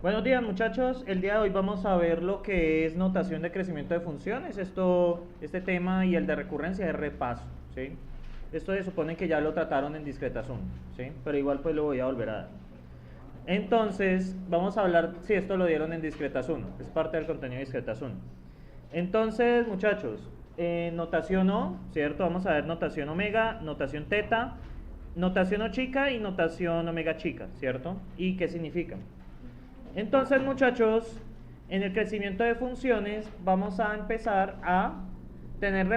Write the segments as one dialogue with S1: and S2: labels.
S1: Buenos días muchachos, el día de hoy vamos a ver lo que es notación de crecimiento de funciones. Este tema y el de recurrencia es repaso, ¿sí? Esto se supone que ya lo trataron en discretas 1, ¿sí? Pero igual pues lo voy a volver a dar. Entonces, vamos a hablar, si esto lo dieron en discretas 1, es parte del contenido de discretas 1. Entonces, muchachos, notación O, ¿cierto? Vamos a ver notación omega, notación teta, notación O chica y notación omega chica, ¿cierto? ¿Y qué significan? Entonces, muchachos, en el crecimiento de funciones vamos a empezar a tener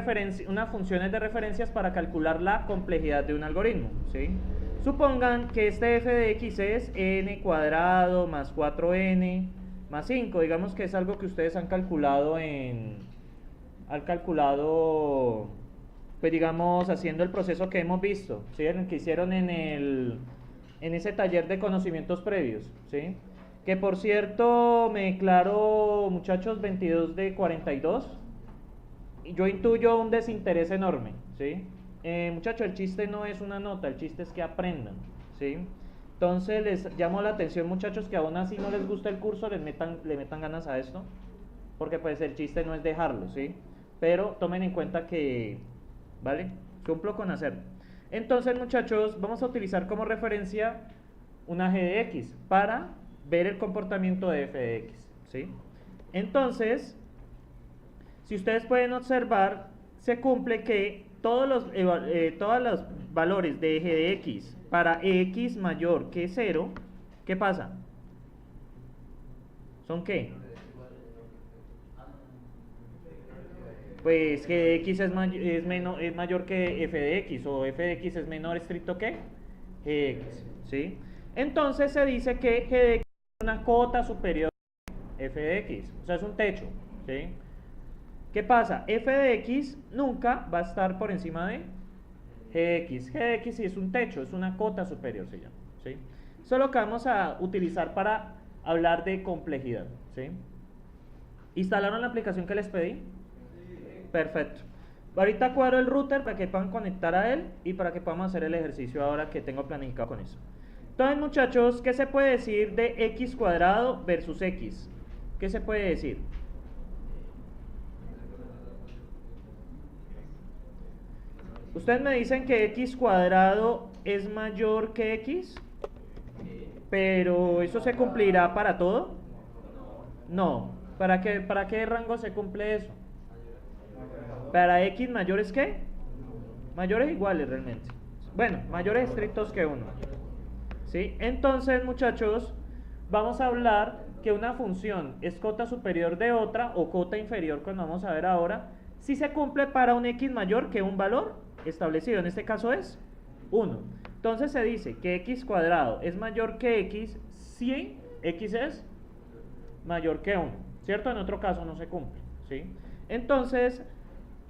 S1: unas funciones de referencias para calcular la complejidad de un algoritmo, ¿sí? Supongan que este f de x es n cuadrado más 4n más 5. Digamos que es algo que ustedes han calculado pues digamos, haciendo el proceso que hemos visto, ¿sí? El que hicieron en ese taller de conocimientos previos, ¿sí? Que por cierto me declaro, muchachos, 22 de 42. Yo intuyo un desinterés enorme, ¿sí? Muchachos, el chiste no es una nota, el chiste es que aprendan, ¿sí? Entonces les llamo la atención, muchachos, que aún así no les gusta el curso, le metan ganas a esto, porque pues el chiste no es dejarlo, ¿sí? Pero tomen en cuenta que, ¿vale? Cumplo con hacerlo. Entonces, muchachos, vamos a utilizar como referencia una g de x para ver el comportamiento de f de x, ¿sí? Entonces, si ustedes pueden observar, se cumple que todos los valores de g de x para x mayor que 0, ¿qué pasa? ¿Son qué? Pues g de x es mayor que f de x, o f de x es menor estricto que g de x, ¿sí? Entonces se dice que g de x es una cota superior a f de x, o sea, es un techo, ¿sí? ¿Qué pasa? F de x nunca va a estar por encima de g de x. G de x sí es un techo, es una cota superior, se llama, ¿sí? Eso es lo que vamos a utilizar para hablar de complejidad, ¿sí? ¿Instalaron la aplicación que les pedí? Perfecto. Ahorita cuadro el router para que puedan conectar a él y para que podamos hacer el ejercicio ahora que tengo planificado con eso. Entonces, muchachos, ¿qué se puede decir de x cuadrado versus x? ¿Qué se puede decir? Ustedes me dicen que x cuadrado es mayor que x, pero ¿eso se cumplirá para todo? No. ¿Para qué rango se cumple eso? Para x mayores que mayores iguales realmente. Bueno, mayores estrictos que 1. ¿Sí? Entonces, muchachos, vamos a hablar que una función es cota superior de otra o cota inferior, cuando vamos a ver ahora, si se cumple para un x mayor que un valor establecido. En este caso es 1. Entonces se dice que x cuadrado es mayor que x si x es mayor que 1, ¿cierto? En otro caso no se cumple, ¿sí? Entonces,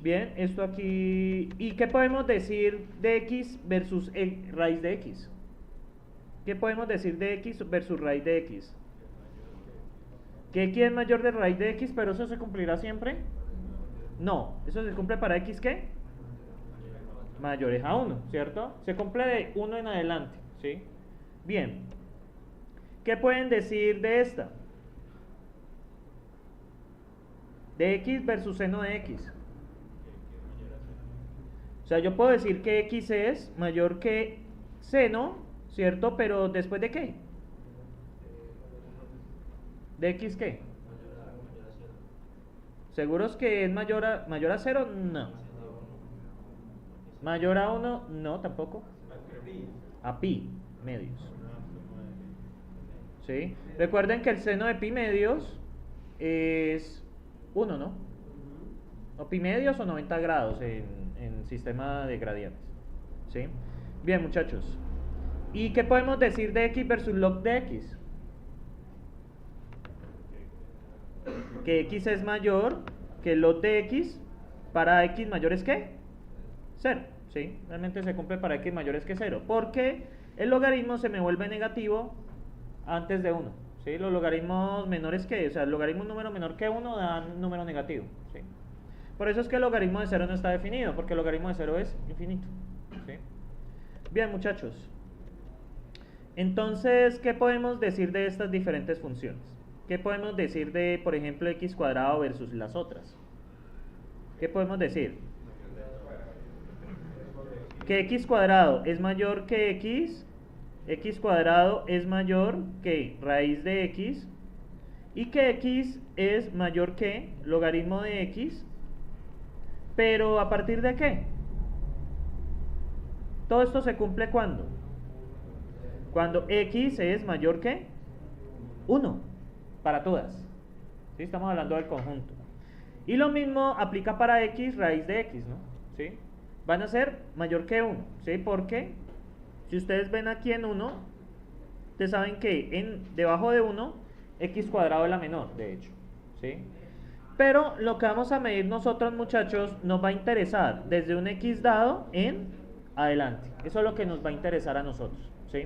S1: bien, esto aquí... ¿Y qué podemos decir de x versus raíz de x? ¿Qué podemos decir de x versus raíz de x? Que x es mayor de raíz de x, pero ¿eso se cumplirá siempre? No, eso se cumple para x, ¿qué? Mayores a 1, ¿cierto? Se cumple de 1 en adelante, ¿sí? Bien. ¿Qué pueden decir de esta? De x versus seno de x. O sea, yo puedo decir que x es mayor que seno, ¿cierto? Pero ¿después de qué? ¿De x qué? ¿Seguros que es mayor a 0? No. ¿Mayor a 1? No, tampoco. A pi medios. ¿Sí? Recuerden que el seno de pi medios es 1, ¿no? O pi medios o 90 grados en sistema de gradientes. ¿Sí? Bien, muchachos. ¿Y qué podemos decir de x versus log de x? Que x es mayor que log de x para x mayores que 0. ¿Sí? Realmente se cumple para x mayores que 0. Porque el logaritmo se me vuelve negativo antes de 1. ¿Sí? Los logaritmos menores que, o sea, el logaritmo un número menor que 1 da un número negativo. ¿Sí? Por eso es que el logaritmo de 0 no está definido, porque el logaritmo de 0 es infinito. ¿Sí? Bien, muchachos. Entonces, ¿qué podemos decir de estas diferentes funciones? ¿Qué podemos decir de, por ejemplo, x cuadrado versus las otras? ¿Qué podemos decir? Que x cuadrado es mayor que x cuadrado es mayor que raíz de x, y que x es mayor que logaritmo de x, pero ¿a partir de qué? Todo esto se cumple ¿cuándo? Cuando x es mayor que 1, para todas. ¿Sí? Estamos hablando del conjunto. Y lo mismo aplica para x raíz de x, ¿no? ¿Sí? Van a ser mayor que 1, ¿sí? Porque si ustedes ven aquí en 1, ustedes saben que debajo de 1, x cuadrado es la menor, de hecho, ¿sí? Pero lo que vamos a medir nosotros, muchachos, nos va a interesar desde un x dado en adelante. Eso es lo que nos va a interesar a nosotros, ¿sí?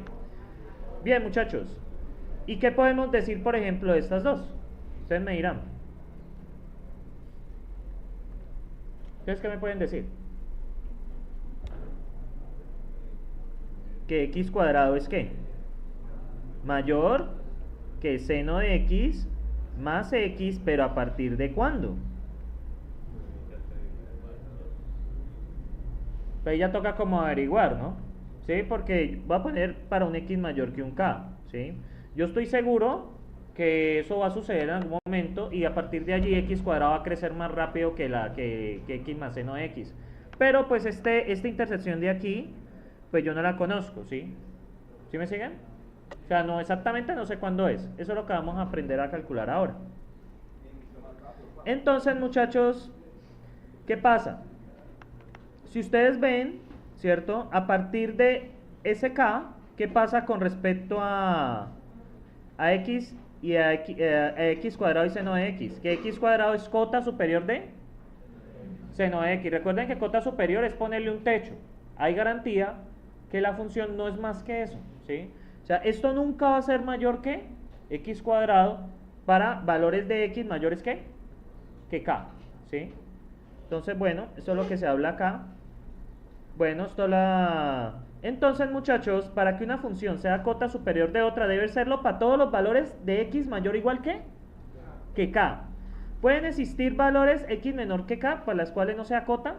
S1: Bien, muchachos. ¿Y qué podemos decir, por ejemplo, de estas dos? Ustedes me dirán. ¿Ustedes qué me pueden decir? Que x cuadrado es ¿qué? Mayor que seno de x más x, pero ¿a partir de cuándo? Pues ya toca como averiguar, ¿no? ¿Sí? Porque voy a poner para un x mayor que un k, ¿sí? Yo estoy seguro que eso va a suceder en algún momento y a partir de allí x cuadrado va a crecer más rápido que x más seno de x. Pero pues esta intersección de aquí, pues yo no la conozco, ¿sí? ¿Sí me siguen? O sea, no exactamente, no sé cuándo es. Eso es lo que vamos a aprender a calcular ahora. Entonces, muchachos, ¿qué pasa? Si ustedes ven, ¿cierto? A partir de sk, ¿qué pasa con respecto a x y a x cuadrado y seno de x? Que x cuadrado es cota superior de seno de x. Recuerden que cota superior es ponerle un techo. Hay garantía que la función no es más que eso, ¿sí? O sea, esto nunca va a ser mayor que x cuadrado para valores de x mayores que k, ¿sí? Entonces, bueno, esto es lo que se habla acá. Bueno, Entonces, muchachos, para que una función sea cota superior de otra, debe serlo para todos los valores de x mayor o igual que k. Pueden existir valores x menor que k para las cuales no sea cota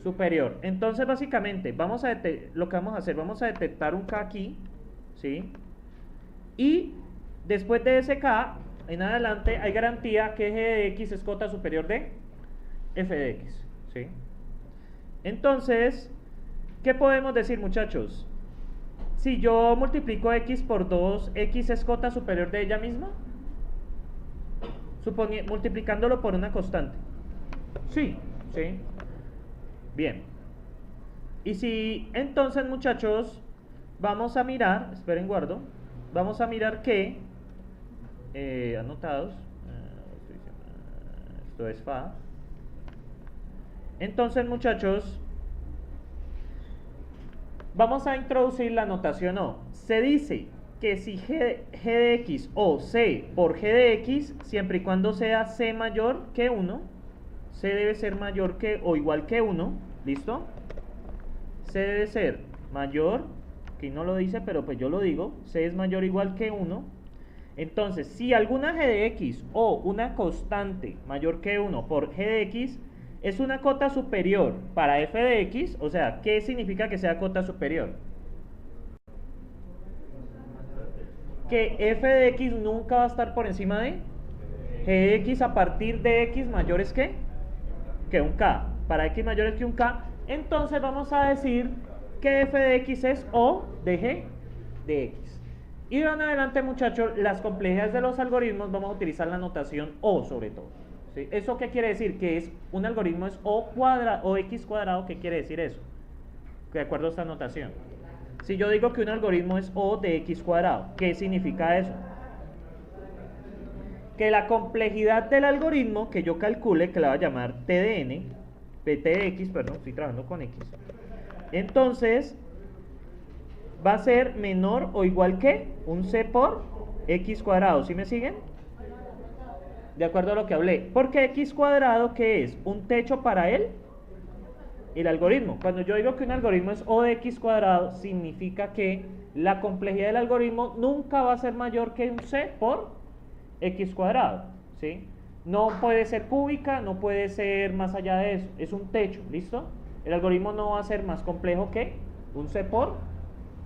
S1: superior. Entonces, básicamente, lo que vamos a hacer, vamos a detectar un k aquí, ¿sí? Y después de ese k, en adelante, hay garantía que g de x es cota superior de f de x, ¿sí? Entonces, ¿qué podemos decir, muchachos? Si yo multiplico x por 2, ¿x es cota superior de ella misma? Multiplicándolo por una constante. Sí, ¿sí? Bien. Y si entonces, muchachos, vamos a mirar, esperen, guardo, vamos a mirar que, anotados, esto es fa. Entonces, muchachos, vamos a introducir la notación O. Se dice que si g de x o c por g de x, siempre y cuando sea c mayor que 1, c debe ser mayor que o igual que 1, ¿listo? C debe ser mayor, que no lo dice, pero pues yo lo digo, c es mayor o igual que 1. Entonces, si alguna g de x o una constante mayor que 1 por g de x es una cota superior para f de x, o sea, ¿qué significa que sea cota superior? Que f de x nunca va a estar por encima de g de x a partir de x mayores que un k. Para x mayores que un k, entonces vamos a decir que f de x es O de g de x. Y de en adelante, muchachos, las complejidades de los algoritmos vamos a utilizar la notación O sobre todo. ¿Sí? ¿Eso qué quiere decir? Que es un algoritmo es O cuadrado o x cuadrado. ¿Qué quiere decir eso? De acuerdo a esta notación. Si yo digo que un algoritmo es O de x cuadrado, ¿qué significa eso? Que la complejidad del algoritmo que yo calcule, que la voy a llamar t de n, t de x, perdón, estoy trabajando con x. Entonces, va a ser menor o igual que un c por x cuadrado. ¿Sí me siguen? De acuerdo a lo que hablé. Porque x cuadrado, ¿qué es? Un techo para él. El algoritmo. Cuando yo digo que un algoritmo es O de x cuadrado, significa que la complejidad del algoritmo nunca va a ser mayor que un c por x cuadrado, ¿sí? No puede ser cúbica, no puede ser más allá de eso, es un techo, ¿listo? El algoritmo no va a ser más complejo que un c por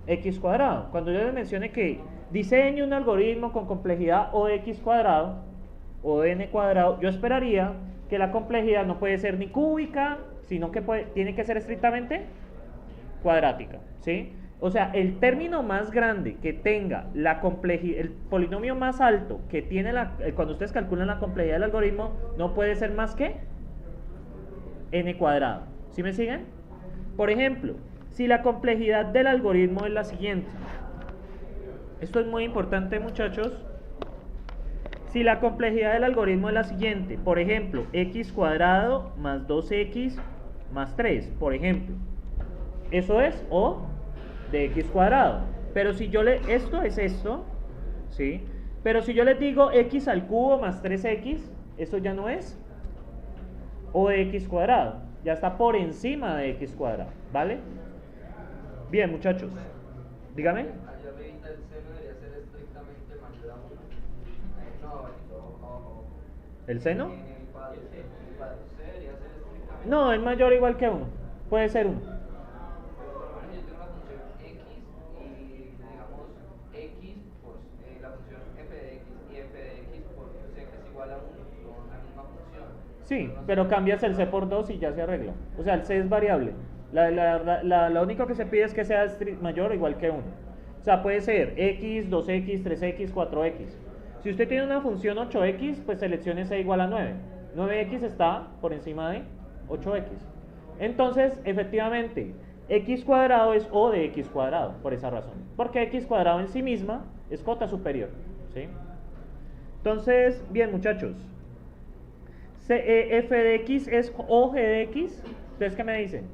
S1: x cuadrado. Cuando yo les mencione que diseñe un algoritmo con complejidad o de x cuadrado o de n cuadrado, yo esperaría que la complejidad no puede ser ni cúbica, sino que tiene que ser estrictamente cuadrática, ¿sí? O sea, el término más grande que tenga la complejidad, el polinomio más alto que tiene cuando ustedes calculan la complejidad del algoritmo, no puede ser más que n cuadrado. ¿Sí me siguen? Por ejemplo, si la complejidad del algoritmo es la siguiente, esto es muy importante, muchachos. Si la complejidad del algoritmo es la siguiente, por ejemplo, x cuadrado más 2x más 3, por ejemplo, eso es O de x cuadrado. Pero si yo esto es esto, ¿sí? Pero si yo les digo x al cubo más 3x, eso ya no es O de x cuadrado, ya está por encima de x cuadrado, ¿vale? Bien, muchachos, dígame.
S2: Allá arriba el seno debería ser estrictamente mayor a 1.
S1: ¿El seno?
S2: El cuadro C debería ser estrictamente.
S1: No, es mayor o igual que 1. Puede ser 1.
S2: Yo tengo la función x y digamos x por la función f de x y f de x por c que es igual a 1 con la misma función.
S1: Sí, pero cambias el c por 2 y ya se arregla. O sea, el c es variable. Lo único que se pide es que sea mayor o igual que 1. O sea, puede ser x, 2x, 3x, 4x. Si usted tiene una función 8x, pues seleccione c igual a 9. 9x está por encima de 8x. Entonces, efectivamente, x cuadrado es O de x cuadrado, por esa razón. Porque x cuadrado en sí misma es cota superior, ¿sí? Entonces, bien, muchachos. F de x es O g de x. ¿Ustedes qué me dicen?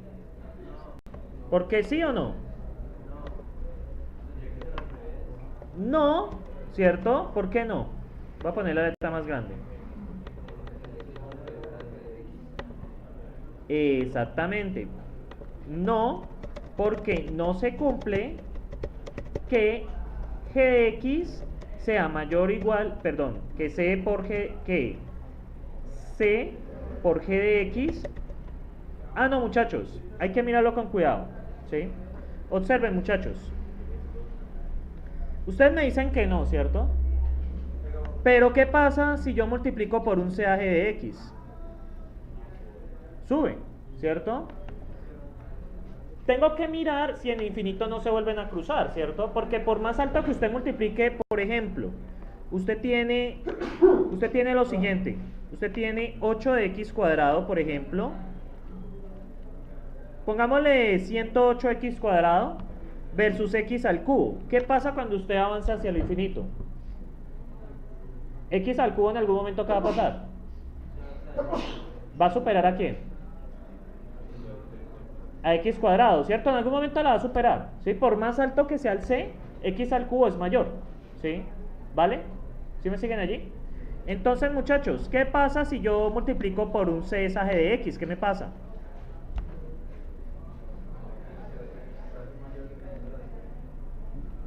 S1: ¿Por qué sí o no? No, ¿cierto? ¿Por qué no? Voy a poner la letra más grande. Exactamente. No, porque no se cumple que g de x sea mayor o igual, perdón, que c por g de x. Ah, no, muchachos, hay que mirarlo con cuidado, ¿sí? Observen, muchachos. Ustedes me dicen que no, ¿cierto? Pero ¿qué pasa si yo multiplico por un CAG de x? Sube, ¿cierto? Tengo que mirar si en infinito no se vuelven a cruzar, ¿cierto? Porque por más alto que usted multiplique, por ejemplo, usted tiene lo siguiente. Usted tiene 8 de x cuadrado, por ejemplo. Pongámosle 108x cuadrado versus x al cubo. ¿Qué pasa cuando usted avanza hacia el infinito? X al cubo en algún momento, ¿qué va a pasar? ¿Va a superar a quién? A x cuadrado, ¿cierto? En algún momento la va a superar, ¿sí? Por más alto que sea el c, x al cubo es mayor, ¿sí? ¿Vale? ¿Sí me siguen allí? Entonces, muchachos, ¿qué pasa si yo multiplico por un c esa g de x? ¿Qué me pasa?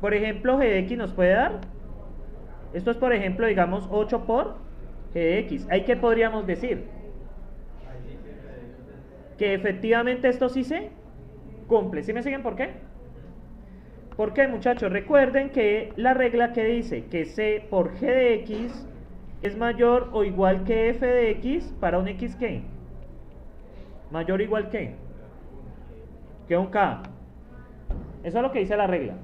S1: Por ejemplo, g de x nos puede dar. Esto es, por ejemplo, digamos 8 por g de x. ¿Ahí qué podríamos decir? Que efectivamente esto sí se cumple. ¿Sí me siguen por qué? ¿Por qué, muchachos? Recuerden que la regla que dice que c por g de x es mayor o igual que f de x para un x ¿qué? Mayor o igual que un k. Eso es lo que dice la regla,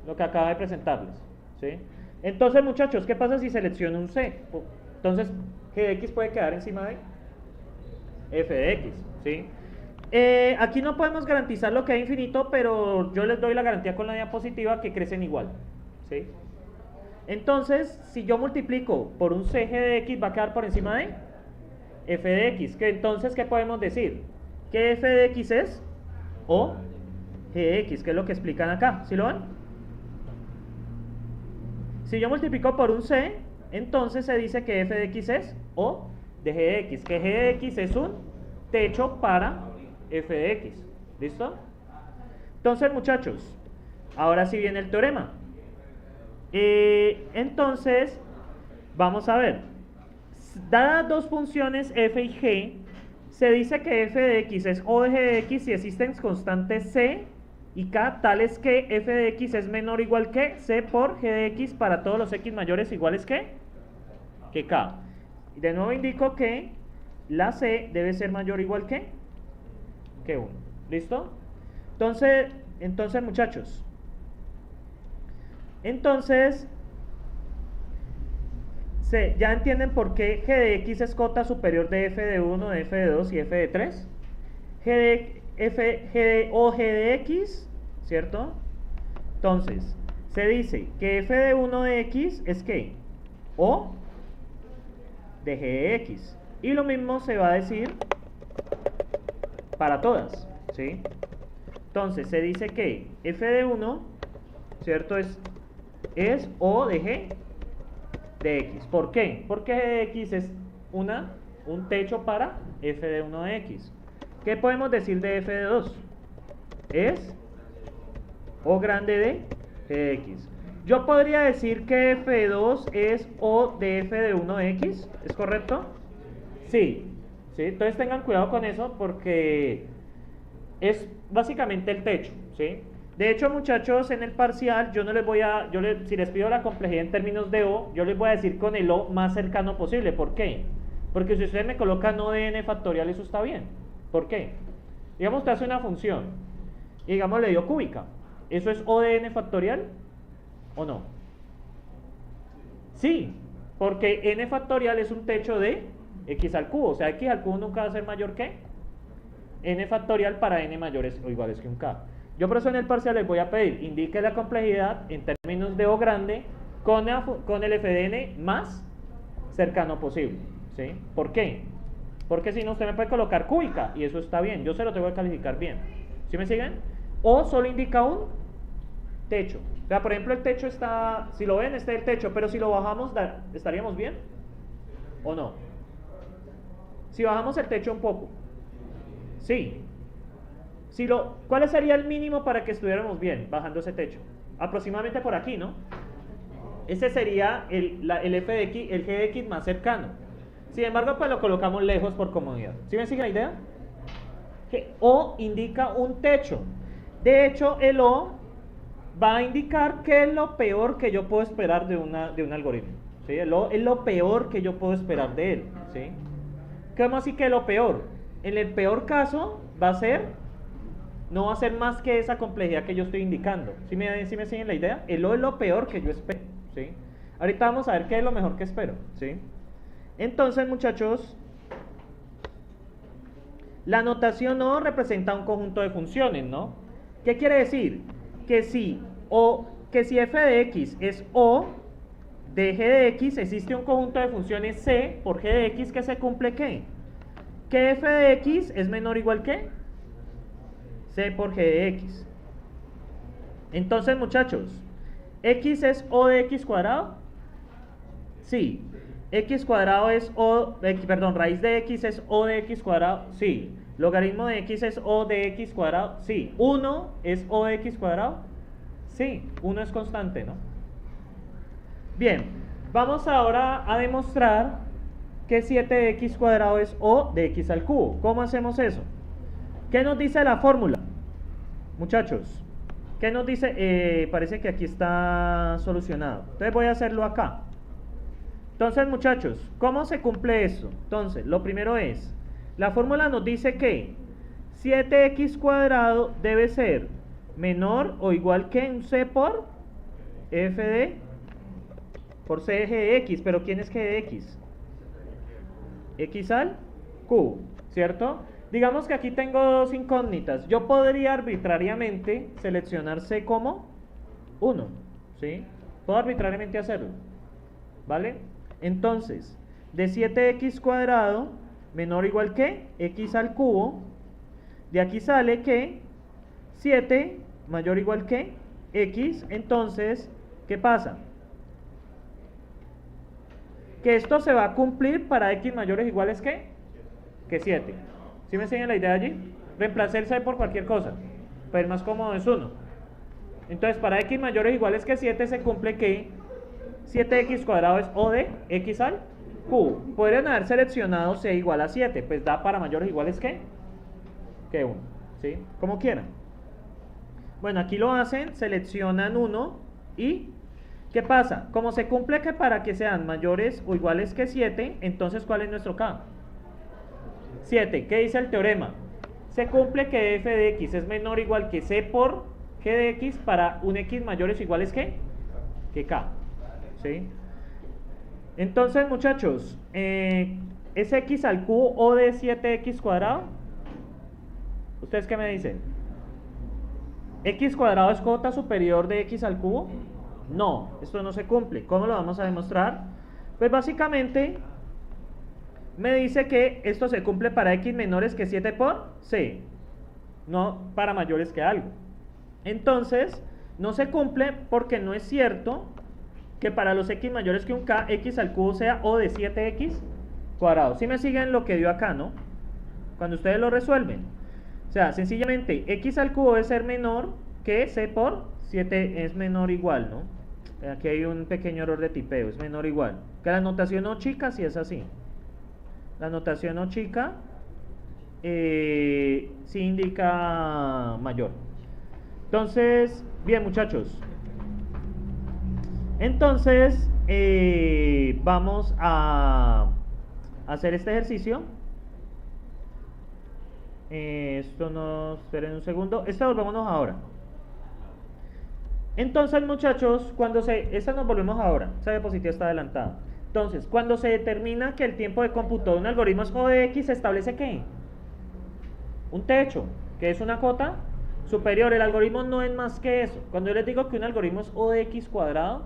S1: lo que acaba de presentarles, ¿sí? Entonces, muchachos, ¿qué pasa si selecciono un c? Entonces, g de x puede quedar encima de f de x, ¿sí? Aquí no podemos garantizar lo que hay infinito, pero yo les doy la garantía con la diapositiva que crecen igual, ¿sí? Entonces, si yo multiplico por un c g de x, va a quedar por encima de f de x. Entonces, ¿qué podemos decir? Que f de x es O g de x, que es lo que explican acá, ¿sí lo ven? Si yo multiplico por un c, entonces se dice que f de x es O de g de x, que g de x es un techo para f de x. ¿Listo? Entonces, muchachos, Ahora sí viene el teorema. Entonces, vamos a ver. Dadas dos funciones f y g, se dice que f de x es o de g de x si existen constantes c y k tales que f de x es menor o igual que c por g de x para todos los x mayores iguales que k. Y de nuevo indico que la c debe ser mayor o igual que 1. ¿Listo? Entonces muchachos, ya entienden por qué g de x es cota superior de f de 1, de f de 2 y f de 3. O g de x, ¿cierto? Entonces, se dice que f de 1 de x es ¿qué? O de g de x. Y lo mismo se va a decir para todas, ¿sí? Entonces, se dice que f de 1, ¿cierto? Es O de g de x. ¿Por qué? Porque g de x es un techo para f de 1 de x. ¿Qué podemos decir de f de 2? Es O grande de g de x. Yo podría decir que f de 2 es O de f de 1 de x. ¿Es correcto? Sí. ¿Sí? Entonces tengan cuidado con eso porque es básicamente el techo, ¿sí? De hecho, muchachos, en el parcial yo no les voy a, si les pido la complejidad en términos de O, yo les voy a decir con el O más cercano posible. ¿Por qué? Porque si ustedes me colocan O de n factorial, eso está bien. ¿Por qué? Digamos, usted hace una función y digamos le dio cúbica. ¿Eso es O de n factorial o no? Sí, porque n factorial es un techo de x al cubo. O sea, x al cubo nunca va a ser mayor que n factorial para n mayores o iguales que un k. Yo por eso en el parcial les voy a pedir, indique la complejidad en términos de O grande con el f de n más cercano posible, ¿sí? ¿Por qué? Porque si no usted me puede colocar cúbica y eso está bien, yo se lo tengo que calificar bien. ¿Sí me siguen? O solo indica un techo. O sea, por ejemplo, el techo está, si lo ven, está el techo, pero si lo bajamos, ¿estaríamos bien? ¿O no? Si bajamos el techo un poco. Sí. ¿Cuál sería el mínimo para que estuviéramos bien bajando ese techo? Aproximadamente por aquí, ¿no? Ese sería el f de x, el g de x más cercano. Sin embargo, pues lo colocamos lejos por comodidad. ¿Sí me sigue la idea? Que O indica un techo. De hecho, el O va a indicar qué es lo peor que yo puedo esperar de un algoritmo. ¿Sí? El O es lo peor que yo puedo esperar de él. ¿Sí? ¿Cómo así que lo peor? En el peor caso no va a ser más que esa complejidad que yo estoy indicando. ¿Sí me siguen la idea? El O es lo peor que yo espero. ¿Sí? Ahorita vamos a ver qué es lo mejor que espero. ¿Sí? Entonces, muchachos, la notación O representa un conjunto de funciones, ¿no? ¿Qué quiere decir? Que si f de x es O de g de x, existe un conjunto de funciones c por g de x que se cumple ¿qué? Que f de x es menor o igual que c por g de x. Entonces, muchachos, ¿x es O de x cuadrado? Sí. X cuadrado es raíz de x es O de x cuadrado, sí. Logaritmo de x es O de x cuadrado, sí. 1 es O de x cuadrado, sí. 1 es constante, ¿no? Bien, vamos ahora a demostrar que 7x cuadrado es O de x al cubo. ¿Cómo hacemos eso? ¿Qué nos dice la fórmula? Muchachos, ¿qué nos dice? Parece que aquí está solucionado. Entonces voy a hacerlo acá. Entonces, muchachos, ¿cómo se cumple eso? Entonces, lo primero es, la fórmula nos dice que 7x cuadrado debe ser menor o igual que un c por f por c de g de x. ¿Pero quién es g de x? X al cubo, ¿cierto? Digamos que aquí tengo dos incógnitas. Yo podría arbitrariamente seleccionar c como 1, ¿sí? Puedo arbitrariamente hacerlo, ¿vale? Entonces, de 7x cuadrado menor o igual que x al cubo, de aquí sale que 7 mayor o igual que x. Entonces, ¿qué pasa? Que esto se va a cumplir para x mayores o iguales que 7. ¿Sí me siguen la idea allí? Reemplacé el c por cualquier cosa, pero el más cómodo es 1. Entonces, para x mayores o iguales que 7 se cumple que 7x cuadrado es O de x al cubo. Podrían haber seleccionado c igual a 7, pues da para mayores o iguales que 1, ¿sí? Como quieran. Bueno, aquí lo hacen, seleccionan 1 y ¿qué pasa? Como se cumple que para que sean mayores o iguales que 7, entonces ¿cuál es nuestro K? 7. ¿Qué dice el teorema? Se cumple que f de x es menor o igual que c por g de x para un x mayores o iguales que k. ¿Sí? Entonces, muchachos, ¿es x al cubo o de 7x cuadrado? ¿Ustedes qué me dicen? ¿X cuadrado es cota superior de x al cubo? No, esto no se cumple. ¿Cómo lo vamos a demostrar? Pues básicamente me dice que esto se cumple para x menores que 7 por c, no para mayores que algo. Entonces, no se cumple porque no es cierto que para los x mayores que un k, x al cubo sea o de 7x cuadrado. Si me siguen lo que dio acá, ¿no? Cuando ustedes lo resuelven. O sea, sencillamente, x al cubo debe ser menor que c por 7 es menor o igual, ¿no? Aquí hay un pequeño error de tipeo, es menor o igual. Que la notación no chica sí es así. La notación no chica sí indica mayor. Entonces, bien muchachos. Entonces, vamos a hacer este ejercicio. Esto no, esperen un segundo. Volvámonos ahora. Entonces, muchachos, esta nos volvemos ahora. Esa diapositiva está adelantada. Entonces, cuando se determina que el tiempo de cómputo de un algoritmo es O de X, ¿se establece qué? Un techo, que es una cota superior. El algoritmo no es más que eso. Cuando yo les digo que un algoritmo es O de X cuadrado,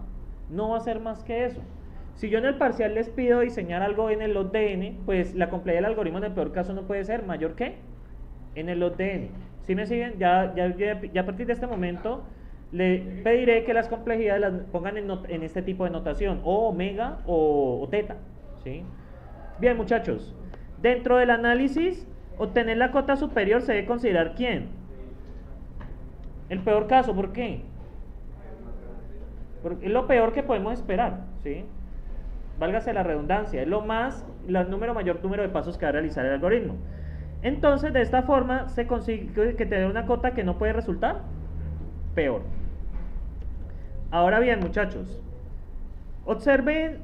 S1: no va a ser más que eso. Si yo en el parcial les pido diseñar algo en el log de n, pues la complejidad del algoritmo en el peor caso no puede ser mayor que en el log de n. ¿Sí me siguen? Ya a partir de este momento le pediré que las complejidades las pongan en este tipo de notación, o omega o teta, ¿sí? Bien, muchachos, dentro del análisis, obtener la cota superior se debe considerar ¿quién? El peor caso, ¿por qué? Porque es lo peor que podemos esperar, ¿sí? Válgase la redundancia, es el mayor número de pasos que va a realizar el algoritmo. Entonces, de esta forma se consigue que te dé una cota que no puede resultar peor. Ahora bien, muchachos, observen,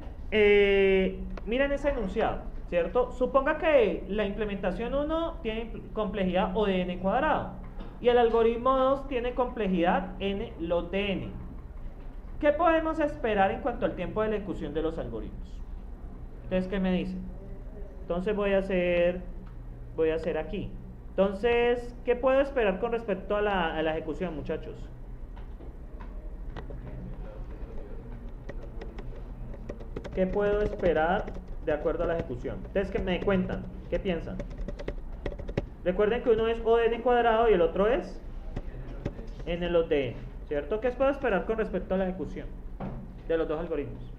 S1: miren ese enunciado, ¿cierto? Suponga que la implementación 1 tiene complejidad O de n cuadrado y el algoritmo 2 tiene complejidad n log de n. ¿Qué podemos esperar en cuanto al tiempo de la ejecución de los algoritmos? ¿Ustedes qué me dicen? Entonces voy a hacer aquí. Entonces, ¿qué puedo esperar con respecto a la ejecución, muchachos? ¿Qué puedo esperar de acuerdo a la ejecución? Ustedes que me cuentan, ¿qué piensan? Recuerden que uno es O de n cuadrado y el otro es n log de n, ¿cierto? ¿Qué puedo esperar con respecto a la ejecución de los dos algoritmos?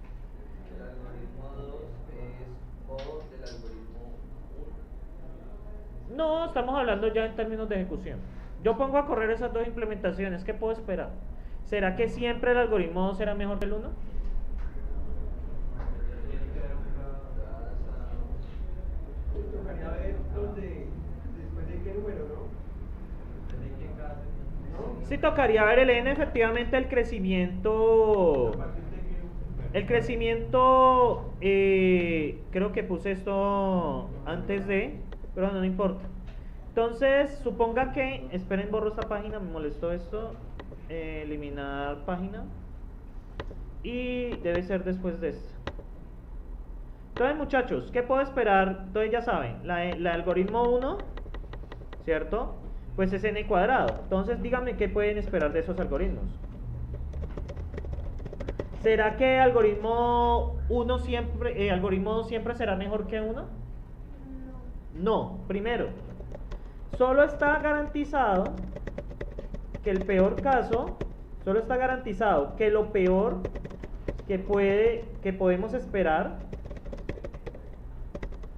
S2: El algoritmo 2 es O del algoritmo 1.
S1: No, estamos hablando ya en términos de ejecución. Yo pongo a correr esas dos implementaciones, ¿qué puedo esperar? ¿Será que siempre el algoritmo 2 será mejor que el 1? Sí, tocaría ver el n, efectivamente el crecimiento, creo que puse esto antes de, pero no importa. Entonces, suponga que, esperen, borro esta página, me molestó esto, eliminar página, y debe ser después de esto. Entonces, muchachos, ¿qué puedo esperar? Entonces ya saben, la algoritmo 1, ¿cierto? Pues es n cuadrado. Entonces díganme qué pueden esperar de esos algoritmos. ¿Será que algoritmo 2 siempre será mejor que 1? No. Primero, solo está garantizado que el peor caso, solo está garantizado que lo peor que podemos esperar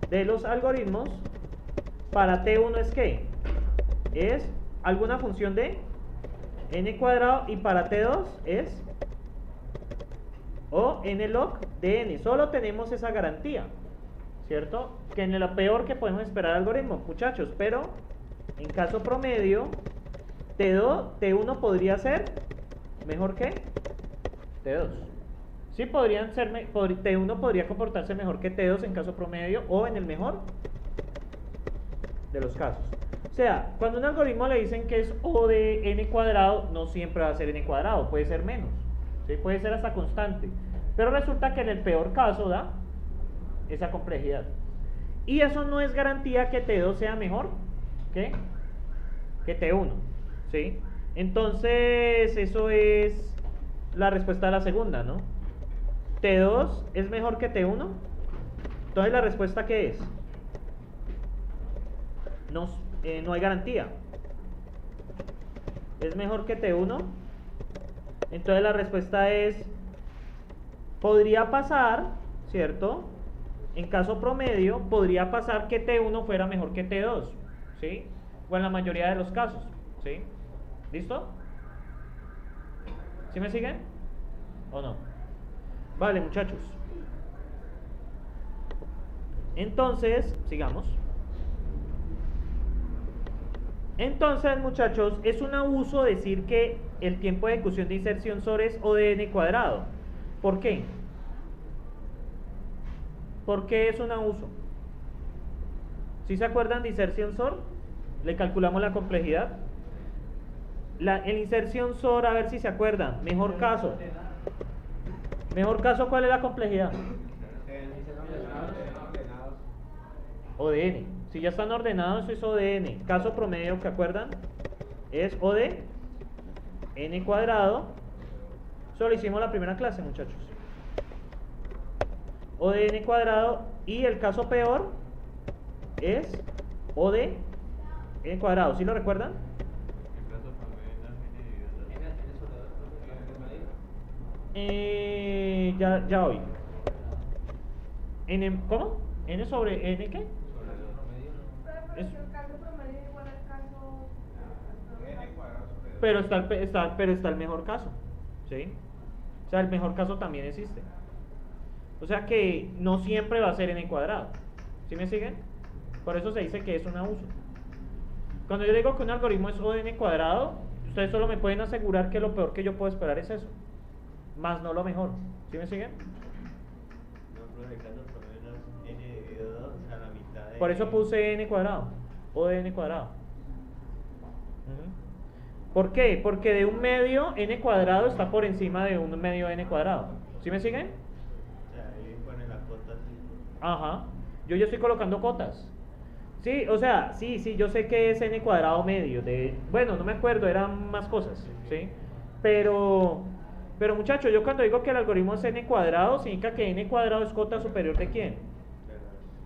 S1: de los algoritmos para T1 es ¿qué? Es alguna función de n cuadrado, y para t2 es o n log de n. Solo tenemos esa garantía, ¿cierto? Que en lo peor que podemos esperar al algoritmo, muchachos, pero en caso promedio, T1 podría ser mejor que T2. Sí, T1 podría comportarse mejor que T2 en caso promedio o en el mejor de los casos. O sea, cuando un algoritmo le dicen que es O de n cuadrado, no siempre va a ser n cuadrado, puede ser menos, ¿sí? Puede ser hasta constante. Pero resulta que en el peor caso da esa complejidad. Y eso no es garantía que T2 sea mejor que T1, ¿sí? Entonces, eso es la respuesta a la segunda, ¿no? ¿T2 es mejor que T1? Entonces, ¿la respuesta qué es? No hay garantía. ¿Es mejor que T1? Entonces, la respuesta es: podría pasar, ¿cierto? En caso promedio, podría pasar que T1 fuera mejor que T2, ¿sí? O en la mayoría de los casos, ¿sí? ¿Listo? ¿Sí me siguen? ¿O no? Vale, muchachos. Entonces, sigamos. Entonces, muchachos, es un abuso decir que el tiempo de ejecución de inserción SOR es O de n cuadrado. ¿Por qué? ¿Por qué es un abuso? ¿Sí se acuerdan de inserción SOR? Le calculamos la complejidad. En inserción SOR, a ver si se acuerdan. Mejor caso. Mejor caso, ¿cuál es la complejidad? O de n. Si ya están ordenados, eso es O de n. Caso promedio, ¿se acuerdan? Es O de n cuadrado. Eso lo hicimos la primera clase, muchachos. O de n cuadrado. Y el caso peor es O de n cuadrado. ¿Sí lo recuerdan? Ya hoy. ¿Cómo? ¿N sobre n qué? Pero está el mejor caso, ¿sí? O sea, el mejor caso también existe. O sea que no siempre va a ser n cuadrado. ¿Sí me siguen? Por eso se dice que es un abuso. Cuando yo digo que un algoritmo es O de n cuadrado, ustedes solo me pueden asegurar que lo peor que yo puedo esperar es eso, más no lo mejor. ¿Sí me siguen? Por eso puse n cuadrado, O de n cuadrado. ¿Por qué? Porque de un medio n cuadrado está por encima de un medio n cuadrado. ¿Sí me siguen?
S3: Ahí pone la cota así.
S1: Ajá. Yo estoy colocando cotas. Sí, o sea, sí, yo sé que es n cuadrado medio. Bueno, no me acuerdo, eran más cosas, ¿sí? Pero muchachos, yo cuando digo que el algoritmo es n cuadrado, significa que n cuadrado es cota superior ¿de quién?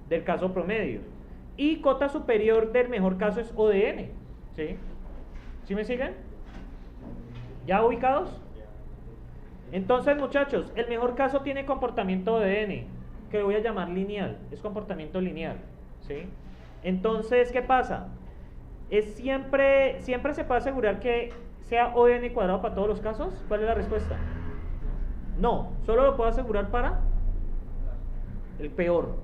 S1: Del caso promedio. Y cota superior del mejor caso es O de n, ¿sí? ¿Sí me siguen? ¿Ya ubicados? Entonces, muchachos, el mejor caso tiene comportamiento de n, que lo voy a llamar lineal, es comportamiento lineal, ¿sí? Entonces, ¿qué pasa? Siempre se puede asegurar que sea O de n cuadrado para todos los casos. ¿Cuál es la respuesta? No, solo lo puedo asegurar para el peor,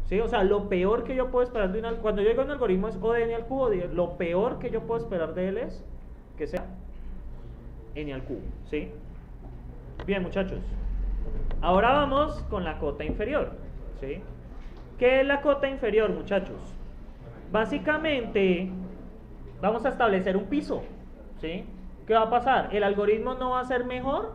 S1: ¿sí? O sea, lo peor que yo puedo esperar de cuando yo digo un algoritmo es O de n al cubo, lo peor que yo puedo esperar de él es que sea n al cubo, ¿sí? Bien, muchachos, ahora vamos con la cota inferior, ¿sí? ¿Qué es la cota inferior, muchachos? Básicamente vamos a establecer un piso, ¿sí? ¿Qué va a pasar? El algoritmo no va a ser mejor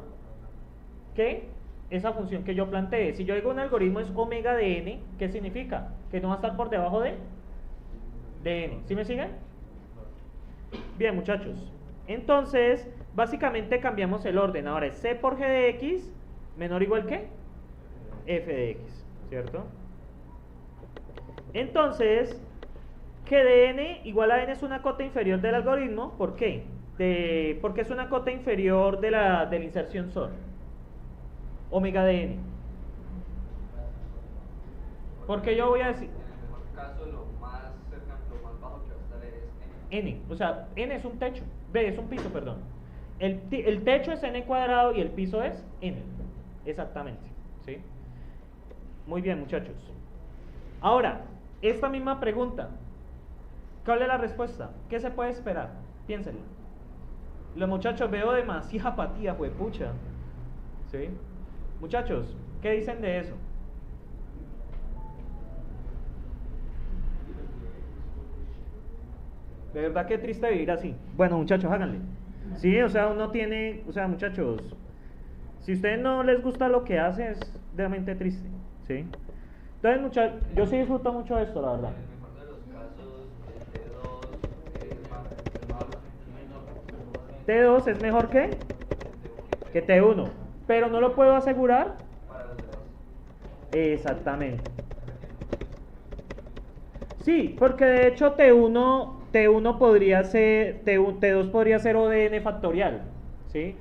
S1: que esa función que yo planteé. Si yo digo un algoritmo es omega de n, ¿qué significa? Que no va a estar por debajo de n. ¿Sí me siguen? Bien, muchachos. Entonces, básicamente cambiamos el orden. Ahora es c por g de x menor o igual que f de x, ¿cierto? Entonces, g de n igual a n es una cota inferior del algoritmo. ¿Por qué? Porque es una cota inferior de la inserción SOR. Omega de n. Porque yo voy a decir...
S2: En el mejor caso, lo más cercano, lo más bajo que va a estar es n.
S1: N, o sea, n es un techo, b es un piso, perdón. el techo es n cuadrado y el piso es n. Exactamente. ¿Sí? Muy bien, muchachos. Ahora, esta misma pregunta. ¿Cuál es la respuesta? ¿Qué se puede esperar? Piénsenlo. Los muchachos, veo demasiada apatía, juepucha. ¿Sí? Muchachos, ¿qué dicen de eso? De verdad que triste vivir así. Bueno, muchachos, háganle. Sí, o sea, uno tiene, o sea, muchachos, si a ustedes no les gusta lo que hace, es realmente triste. ¿Sí? Entonces, muchachos, yo sí disfruto mucho de esto, la verdad.
S2: En el mejor de los casos, el T2 es
S1: T2 es mejor que T1, pero no lo puedo asegurar.
S2: para los demás.
S1: Exactamente. Sí, porque de hecho T1 podría ser, T2 podría ser O de n factorial, ¿sí?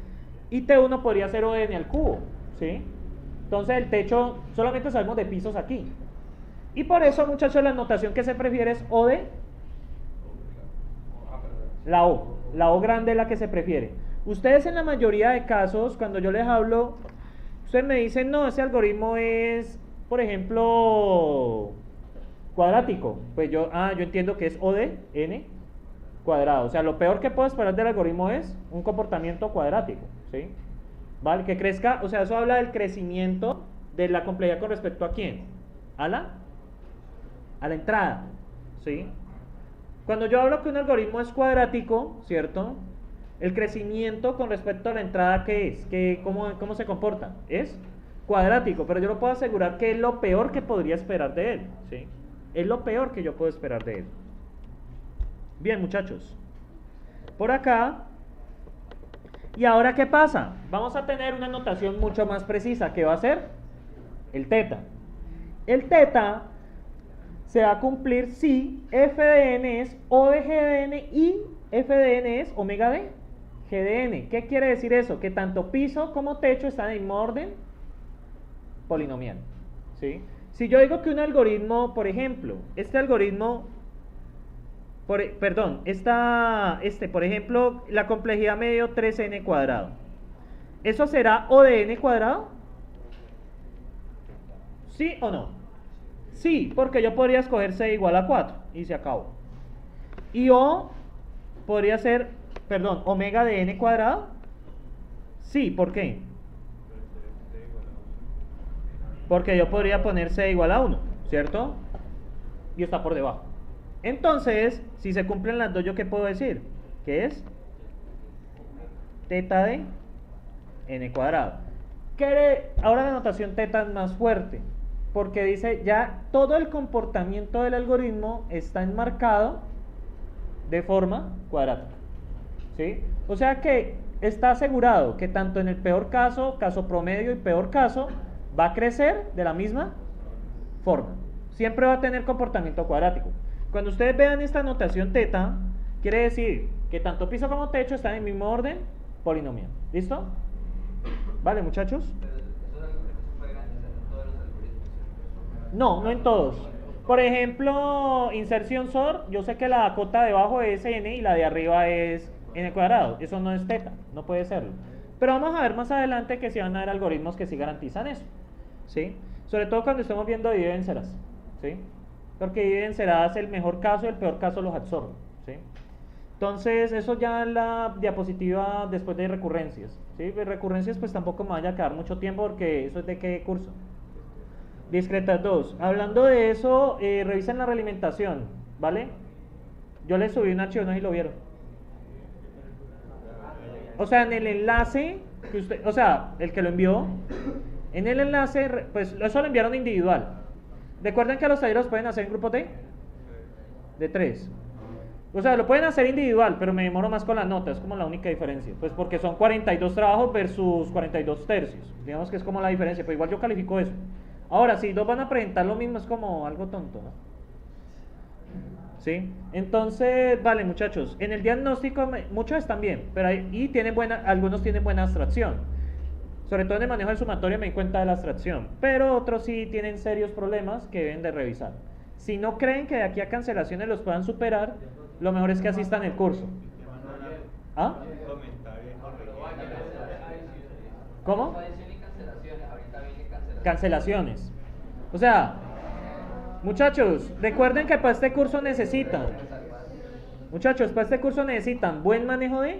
S1: Y T1 podría ser O de n al cubo, ¿sí? Entonces el techo, solamente sabemos de pisos aquí. Y por eso, muchachos, la notación que se prefiere es O de la O grande es la que se prefiere. Ustedes en la mayoría de casos, cuando yo les hablo, ustedes me dicen, no, ese algoritmo es, por ejemplo, cuadrático. Pues yo entiendo que es O de n cuadrado. O sea, lo peor que puedo esperar del algoritmo es un comportamiento cuadrático, ¿sí? ¿Vale? Que crezca, o sea, eso habla del crecimiento de la complejidad con respecto a quién. A la entrada, ¿sí? Cuando yo hablo que un algoritmo es cuadrático, ¿cierto? El crecimiento con respecto a la entrada, ¿qué es? ¿Cómo se comporta? Es cuadrático, pero yo lo puedo asegurar que es lo peor que podría esperar de él, ¿sí? Es lo peor que yo puedo esperar de él. Bien, muchachos. Por acá. ¿Y ahora qué pasa? Vamos a tener una notación mucho más precisa. ¿Qué va a ser? El teta. El teta se va a cumplir si f de n es O de g de n y f de n es omega de g de n. ¿Qué quiere decir eso? Que tanto piso como techo están en mismo orden polinomial, ¿sí? Si yo digo que un algoritmo, por ejemplo, este algoritmo, por ejemplo, la complejidad me dio 3n cuadrado. ¿Eso será O de n cuadrado? ¿Sí o no? Sí, porque yo podría escoger c igual a 4 y se acabó. Y O podría ser, omega de n cuadrado. Sí, ¿por qué? Porque yo podría poner c igual a 1, ¿cierto? Y está por debajo. Entonces, si se cumplen las dos, ¿yo qué puedo decir? Que es teta de n cuadrado. Ahora la notación teta es más fuerte, porque dice ya todo el comportamiento del algoritmo está enmarcado de forma cuadrática, ¿sí? O sea que está asegurado que tanto en el peor caso, caso promedio y peor caso, va a crecer de la misma forma. Siempre va a tener comportamiento cuadrático. Cuando ustedes vean esta notación teta, quiere decir que tanto piso como techo están en el mismo orden polinomial. ¿Listo? ¿Vale, muchachos?
S2: Pero eso es algo que no se puede garantizar en todos los algoritmos.
S1: No, no en todos. Por ejemplo, inserción SOR, yo sé que la cota de abajo es n y la de arriba es n cuadrado. Eso no es teta, no puede serlo. Pero vamos a ver más adelante que sí van a haber algoritmos que sí garantizan eso, ¿sí? Sobre todo cuando estemos viendo dividido en ceras, ¿sí? Porque dividido en ceras el mejor caso y el peor caso los absorbe, ¿sí? Entonces, eso ya en la diapositiva después de recurrencias, ¿sí? De recurrencias pues tampoco me vaya a quedar mucho tiempo porque eso es de qué curso. Discretas 2. Hablando de eso, revisen la realimentación, ¿vale? Yo les subí un archivo, no sé si lo vieron. O sea, en el enlace que usted, o sea, el que lo envió, en el enlace, pues eso lo enviaron individual. Recuerden que los talleres pueden hacer en grupos de 3. O sea, lo pueden hacer individual, pero me demoro más con la nota, es como la única diferencia. Pues porque son 42 trabajos versus 42 tercios. Digamos que es como la diferencia, pero igual yo califico eso. Ahora, si dos van a presentar lo mismo, es como algo tonto, ¿no? ¿Sí? Entonces, vale, muchachos, en el diagnóstico muchos están bien, pero algunos tienen buena abstracción. Sobre todo en el manejo del sumatorio me di cuenta de la abstracción, pero otros sí tienen serios problemas que deben de revisar. Si no creen que de aquí a cancelaciones los puedan superar, lo mejor es que asistan el curso. ¿Ah?
S3: Comentario correcto.
S1: ¿Cómo?
S2: Expansión y cancelaciones, ahorita viene cancelaciones.
S1: Cancelaciones. O sea, muchachos, recuerden que para este curso necesitan, buen manejo de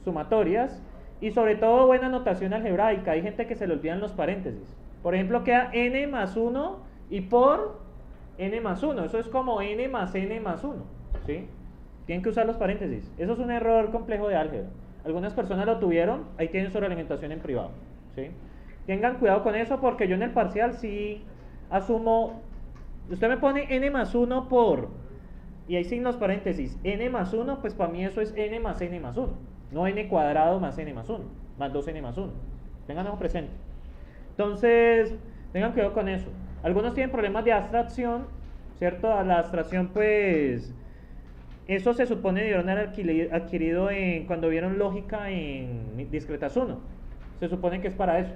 S1: sumatorias y sobre todo buena notación algebraica. Hay gente que se le olvidan los paréntesis. Por ejemplo, queda n más 1 y por n más 1. Eso es como n más n más 1. ¿Sí? Tienen que usar los paréntesis. Eso es un error complejo de álgebra. Algunas personas lo tuvieron, ahí tienen su realimentación en privado. ¿Sí? Tengan cuidado con eso porque yo en el parcial sí asumo. Usted me pone n más 1 por, y ahí sin los paréntesis, n más 1, pues para mí eso es n más n más 1. No n cuadrado más n más 1, más 2n más 1. Tengan eso presente. Entonces, tengan cuidado con eso. Algunos tienen problemas de abstracción, ¿cierto? A la abstracción, pues, eso se supone debieron haber adquirido cuando vieron lógica en discretas 1. Se supone que es para eso,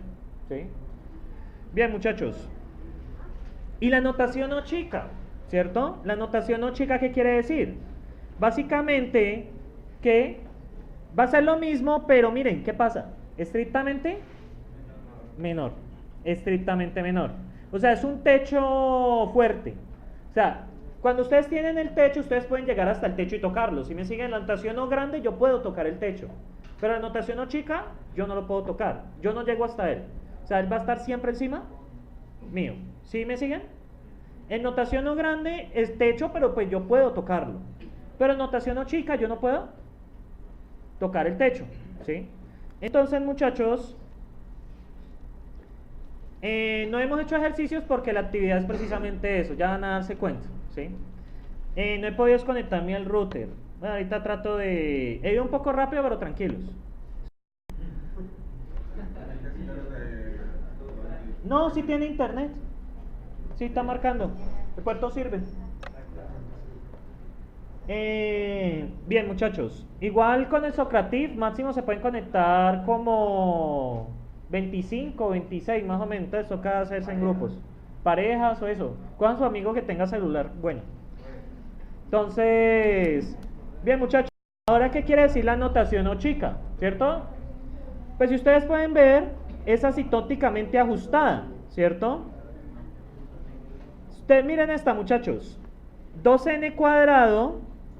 S1: ¿sí? Bien, muchachos. Y la notación O chica, ¿cierto? La notación O chica, ¿qué quiere decir? Básicamente que va a ser lo mismo, pero miren, ¿qué pasa? Estrictamente menor. Estrictamente menor. O sea, es un techo fuerte. O sea, cuando ustedes tienen el techo, ustedes pueden llegar hasta el techo y tocarlo. Si me siguen la notación O grande, yo puedo tocar el techo. Pero la notación O chica, yo no lo puedo tocar. Yo no llego hasta él. O sea, él va a estar siempre encima mío. ¿Sí me siguen? En notación O grande es techo, pero pues yo puedo tocarlo. Pero en notación O chica yo no puedo tocar el techo, ¿sí? Entonces, muchachos, no hemos hecho ejercicios porque la actividad es precisamente eso, ya van a darse cuenta, ¿sí? No he podido desconectarme al router. Bueno, ahorita trato de... He ido un poco rápido, pero tranquilos. No, sí tiene internet. Sí está marcando. El puerto sirve. Bien, muchachos. Igual con el Socrative máximo se pueden conectar como 25, 26 más o menos. Entonces toca hacerse en grupos. Parejas o eso. Con su amigo que tenga celular. Bueno. Entonces, bien, muchachos. Ahora, ¿qué quiere decir la notación O chica? ¿Cierto? Pues si ustedes pueden ver, es asintóticamente ajustada, ¿cierto? Ustedes miren esta, muchachos. 2n cuadrado,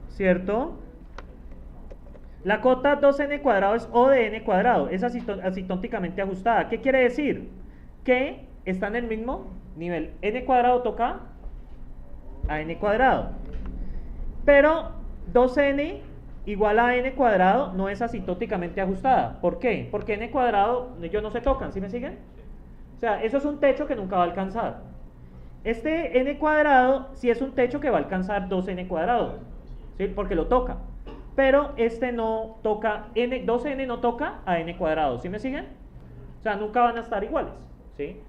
S1: ¿cierto? La cota 2n cuadrado es O de n cuadrado. Es asintóticamente ajustada. ¿Qué quiere decir? Que está en el mismo nivel. N cuadrado toca a n cuadrado. Pero 2n igual a n cuadrado no es asintóticamente ajustada. ¿Por qué? Porque n cuadrado ellos no se tocan, ¿sí me siguen? O sea, eso es un techo que nunca va a alcanzar. Este n cuadrado sí es un techo que va a alcanzar 2n cuadrado, ¿sí? Porque lo toca. Pero este no toca, 2n no toca a n cuadrado, ¿sí me siguen? O sea, nunca van a estar iguales, ¿sí?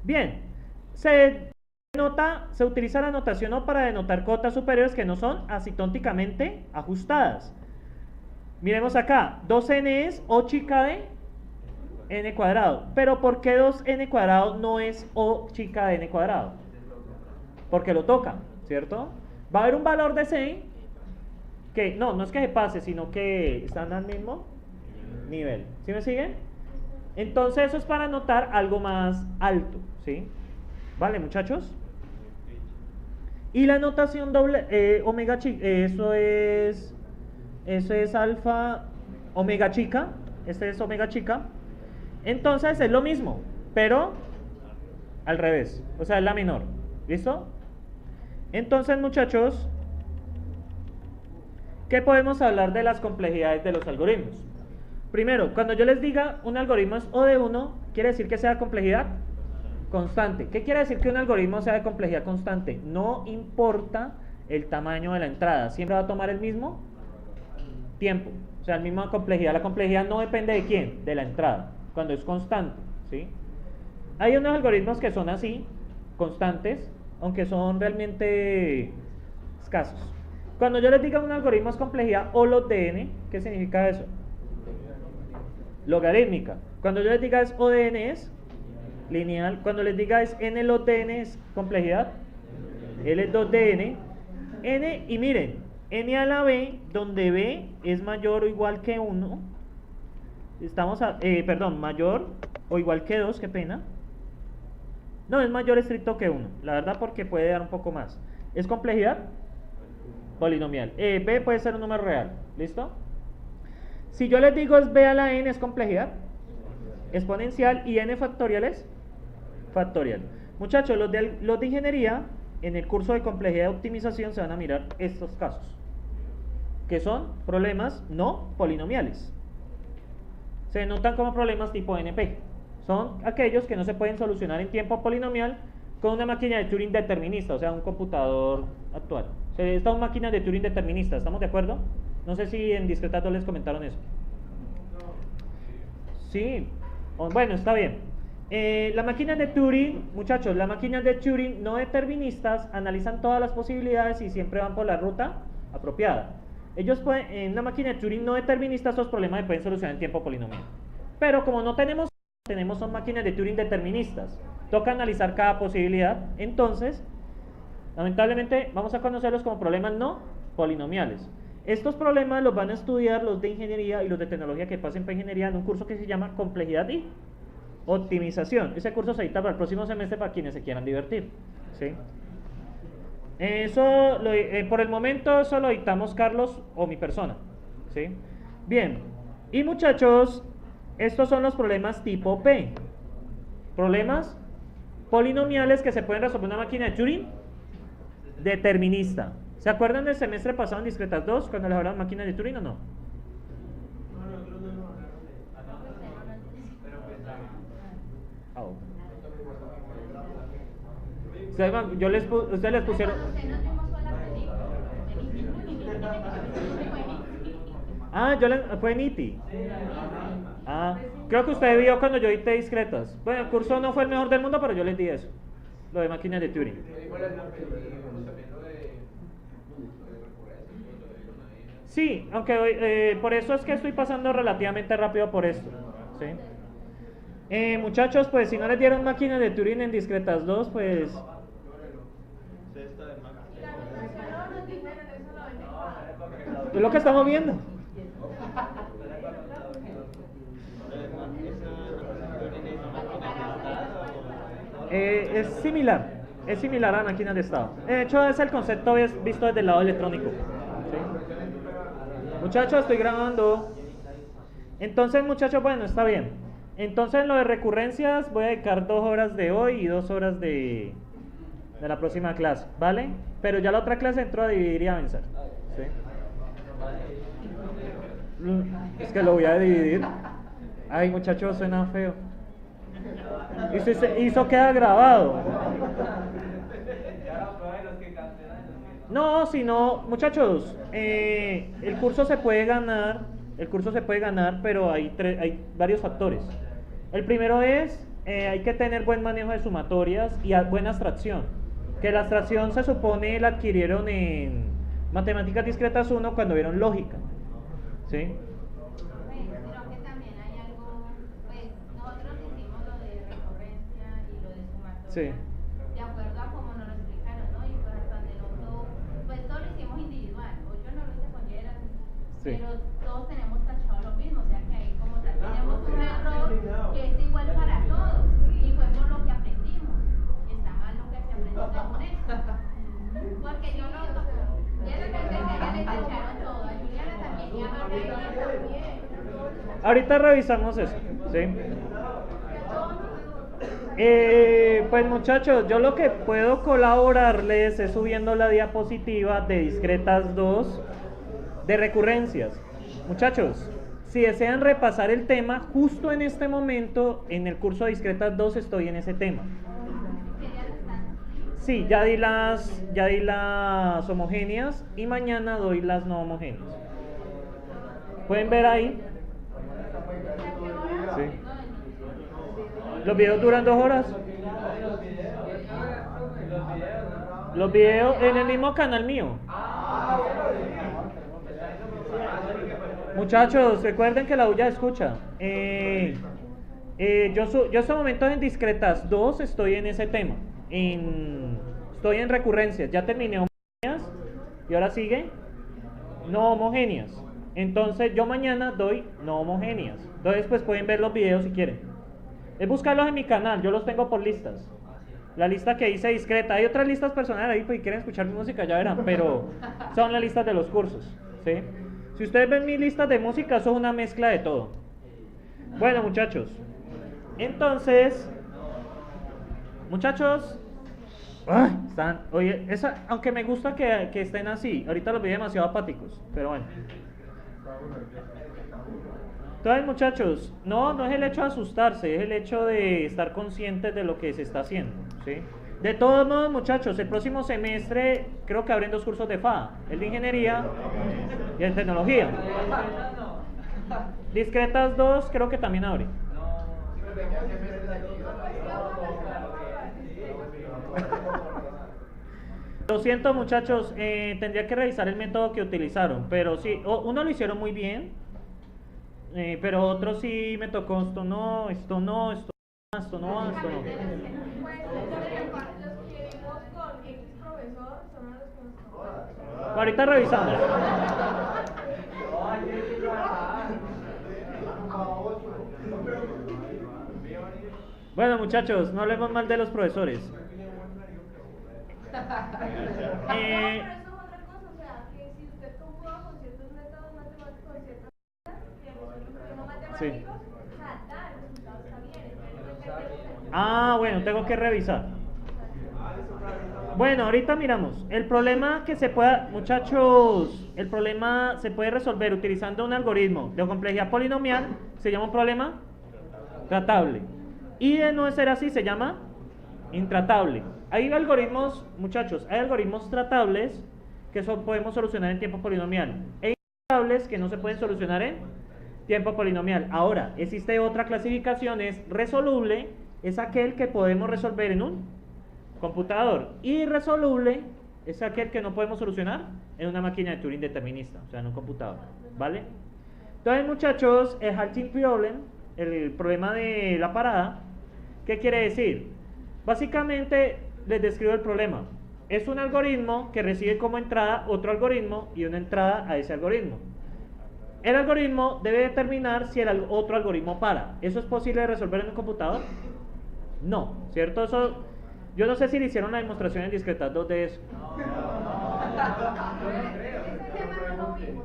S1: Bien, se utiliza la notación O para denotar cotas superiores que no son asintóticamente ajustadas. Miremos acá, 2n es O chica de n cuadrado. Pero ¿por qué 2n cuadrado no es O chica de n cuadrado? Porque lo toca, ¿cierto? Va a haber un valor de c que, no es que se pase, sino que están al mismo nivel. ¿Sí me siguen? Entonces eso es para anotar algo más alto, ¿sí? ¿Vale, muchachos? Y la notación doble, omega chica, eso es alfa, omega chica, este es omega chica. Entonces es lo mismo, pero al revés, o sea, es la menor. ¿Listo? Entonces, muchachos, ¿qué podemos hablar de las complejidades de los algoritmos? Primero, cuando yo les diga un algoritmo es O de 1, ¿quiere decir que sea complejidad constante? ¿Qué quiere decir que un algoritmo sea de complejidad constante? No importa el tamaño de la entrada, siempre va a tomar el mismo tiempo, o sea, la misma complejidad. La complejidad no depende de quién, de la entrada, cuando es constante, ¿sí? Hay unos algoritmos que son así, constantes, aunque son realmente escasos. Cuando yo les diga un algoritmo es complejidad O log de n, ¿qué significa eso? Logarítmica. Cuando yo les diga es O de n es lineal. Cuando les diga es n log de n es complejidad L es 2 de n. N, y miren, n a la b, donde b es mayor o igual que 1, Estamos perdón, mayor o igual que 2, qué pena. No, es mayor estricto que 1, la verdad, porque puede dar un poco más. ¿Es complejidad? Polinomial. B puede ser un número real, ¿listo? Si yo les digo es B a la n, ¿es complejidad? Exponencial. ¿Y n factorial es? Factorial. Muchachos, los de ingeniería, en el curso de complejidad de optimización se van a mirar estos casos, que son problemas no polinomiales. Se notan como problemas tipo NP. Son aquellos que no se pueden solucionar en tiempo polinomial con una máquina de Turing determinista, o sea, un computador actual. Estas son máquinas de Turing determinista, ¿estamos de acuerdo? No sé si en Discretato les comentaron eso. Sí, bueno, está bien. Las máquinas de Turing, muchachos, las máquinas de Turing no deterministas analizan todas las posibilidades y siempre van por la ruta apropiada. Ellos pueden, en una máquina de Turing no determinista, estos problemas se pueden solucionar en tiempo polinomial. Pero como no tenemos son máquinas de Turing deterministas, toca analizar cada posibilidad. Entonces, lamentablemente, vamos a conocerlos como problemas no polinomiales. Estos problemas los van a estudiar los de ingeniería y los de tecnología que pasen para ingeniería en un curso que se llama complejidad y optimización. Ese curso se edita para el próximo semestre para quienes se quieran divertir, ¿sí? Eso, por el momento, eso lo editamos Carlos o mi persona, ¿sí? Bien, y muchachos, estos son los problemas tipo P. Problemas polinomiales que se pueden resolver en una máquina de Turing determinista. ¿Se acuerdan del semestre pasado en Discretas 2 cuando les hablaban máquinas de Turing o no? Ustedes les pusieron... fue en ITI. Creo que usted vio cuando yo edité Discretas. Bueno, el curso no fue el mejor del mundo, pero yo les di eso. Lo de máquinas de Turing. Sí, aunque por eso es que estoy pasando relativamente rápido por esto, ¿sí? Muchachos, pues si no les dieron máquinas de Turing en Discretas 2, pues... Es lo que estamos viendo. Es similar a máquinas de estado. De hecho, es el concepto visto desde el lado electrónico, ¿sí? Muchachos, estoy grabando. Entonces, muchachos, bueno, está bien. Entonces, en lo de recurrencias voy a dedicar 2 horas de hoy y 2 horas de la próxima clase, ¿vale? Pero ya la otra clase entro a dividir y a vencer, ¿sí? Es que lo voy a dividir. Ay, muchachos, suena feo. Y eso queda grabado. No, sino, muchachos, el curso se puede ganar, pero hay varios factores. El primero es, hay que tener buen manejo de sumatorias y buena abstracción. Que la abstracción se supone la adquirieron en Matemáticas Discretas 1 cuando vieron lógica, ¿sí? Sí.
S4: De acuerdo a cómo nos lo explicaron, ¿no? Y pues hasta donde pues todo lo hicimos individual, o yo no lo hice con Gerard,
S1: sí.
S4: Pero todos tenemos tachado lo mismo, o sea que ahí como tal tenemos un error que es igual para todos, y fue por lo que aprendimos. Está mal lo que se aprendió según esto, porque yo no, Gerard le tacharon todo, a Juliana también, y a Margarita también.
S1: Ahorita revisamos eso, ¿sí? Pues muchachos, yo lo que puedo colaborarles es subiendo la diapositiva de Discretas 2 de recurrencias. Muchachos, si desean repasar el tema, justo en este momento en el curso de Discretas 2 estoy en ese tema. Sí, ya di las homogéneas y mañana doy las no homogéneas. ¿Pueden ver ahí? Sí. ¿Los videos duran 2 horas? Los videos en el mismo canal mío. Muchachos, recuerden que la bulla escucha. Yo estos momentos en Discretas 2 estoy en ese tema. Estoy en recurrencias. Ya terminé homogéneas y ahora sigue no homogéneas. Entonces yo mañana doy no homogéneas. Entonces pues pueden ver los videos si quieren. Es buscarlos en mi canal, yo los tengo por listas. La lista que hice discreta. Hay otras listas personales ahí, pues si quieren escuchar mi música ya verán, pero son las listas de los cursos, ¿sí? Si ustedes ven mis listas de música, eso es una mezcla de todo. Bueno, muchachos. Entonces, muchachos, oye, aunque me gusta que estén así, ahorita los vi demasiado apáticos, pero bueno. Entonces, muchachos, no es el hecho de asustarse, es el hecho de estar conscientes de lo que se está haciendo, ¿sí? De todos modos, muchachos, el próximo semestre creo que abren 2 cursos de FA, el de ingeniería y el de tecnología. Discretas 2 creo que también abre. Lo siento, muchachos, tendría que revisar el método que utilizaron, pero sí, uno lo hicieron muy bien, pero otro sí me tocó, esto no.
S5: Pues, los que vimos con X profesor son los que nos tocan.
S1: Ahorita revisamos. Bueno, muchachos, no hablemos mal de los profesores.
S5: No, pero eso es otra cosa, o sea, que si usted comprueba con ciertos métodos matemáticos, ciertas que resuelven problemas matemáticos,
S1: Sí.
S5: o sea, da, el resultado está bien.
S1: Ah, bueno, tengo que revisar. Bueno, ahorita miramos. El problema que se pueda, muchachos, el problema se puede resolver utilizando un algoritmo de complejidad polinomial, se llama un problema tratable. Y de no ser así, se llama intratable. Hay algoritmos, muchachos, hay algoritmos tratables que podemos solucionar en tiempo polinomial. E intratables que no se pueden solucionar en tiempo polinomial. Ahora, existe otra clasificación, es resoluble, es aquel que podemos resolver en un computador. Irresoluble es aquel que no podemos solucionar en una máquina de Turing determinista, o sea, en un computador, ¿vale? Entonces, muchachos, el halting problem, el problema de la parada, ¿qué quiere decir? Básicamente, les describo el problema. Es un algoritmo que recibe como entrada otro algoritmo y una entrada a ese algoritmo. El algoritmo debe determinar si el otro algoritmo para. ¿Eso es posible de resolver en un computador? No, ¿cierto? Eso, yo no sé si le hicieron la demostración en Discretas 2 de eso.
S5: Ese tema no lo vimos,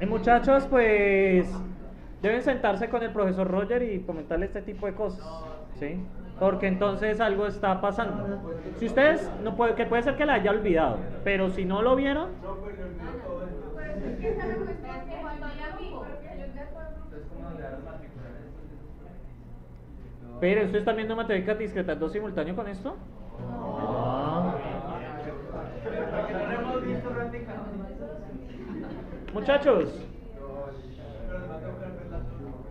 S1: Muchachos, pues deben sentarse con el profesor Roger y comentarle este tipo de cosas, ¿sí? Porque entonces algo está pasando. Si ustedes, que puede ser que la haya olvidado, pero si no lo vieron, pero ¿ustedes están viendo matemáticas discretas 2 simultáneo con esto? Ah.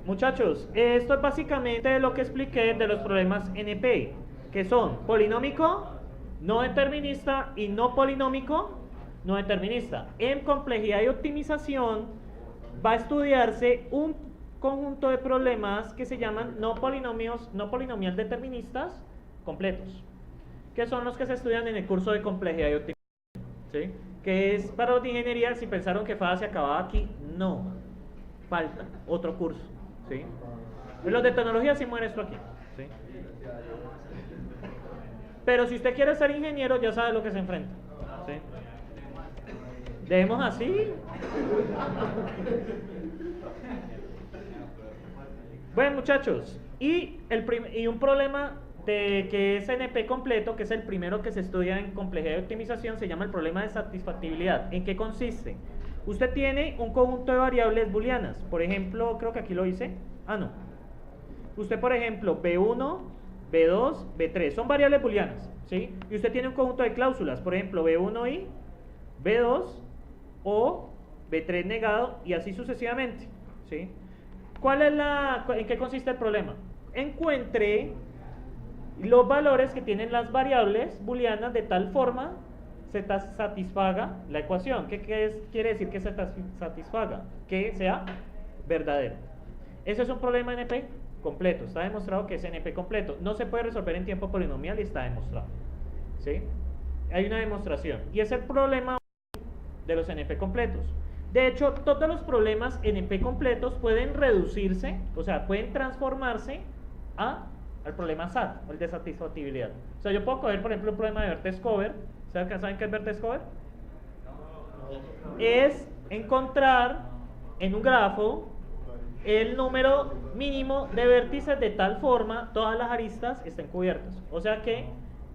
S1: Muchachos, esto es básicamente lo que expliqué de los problemas NP, que son polinómico, no determinista y no polinómico, no determinista. En complejidad y optimización va a estudiarse un conjunto de problemas que se llaman no polinomial deterministas completos, que son los que se estudian en el curso de complejidad y optimización, ¿sí? Que es para los de ingeniería. Si pensaron que FADA se acababa aquí, no, falta otro curso, ¿sí? Los de tecnología sí mueren esto aquí, ¿sí? Pero si usted quiere ser ingeniero, ya sabe lo que se enfrenta, ¿sí? Dejemos así. Bueno, muchachos, y un problema que es NP completo, que es el primero que se estudia en complejidad y optimización, se llama el problema de satisfactibilidad. ¿En qué consiste? Usted tiene un conjunto de variables booleanas. Por ejemplo, creo que aquí lo hice. Ah, no. Usted, por ejemplo, B1, B2, B3. Son variables booleanas, ¿sí? Y usted tiene un conjunto de cláusulas. Por ejemplo, B1 y B2 o B3 negado y así sucesivamente, ¿sí? ¿En qué consiste el problema? Encuentre los valores que tienen las variables booleanas de tal forma se satisfaga la ecuación. ¿Qué quiere decir que se satisfaga? Que sea verdadero. Ese es un problema NP completo. Está demostrado que es NP completo. No se puede resolver en tiempo polinomial y está demostrado, ¿sí? Hay una demostración. Y es el problema de los NP completos. De hecho, todos los problemas NP completos pueden reducirse, o sea, pueden transformarse al problema SAT, o el de satisfactibilidad. O sea, yo puedo coger, por ejemplo, un problema de vertex cover. ¿Saben qué es vertex cover? Es encontrar en un grafo el número mínimo de vértices de tal forma todas las aristas estén cubiertas. O sea que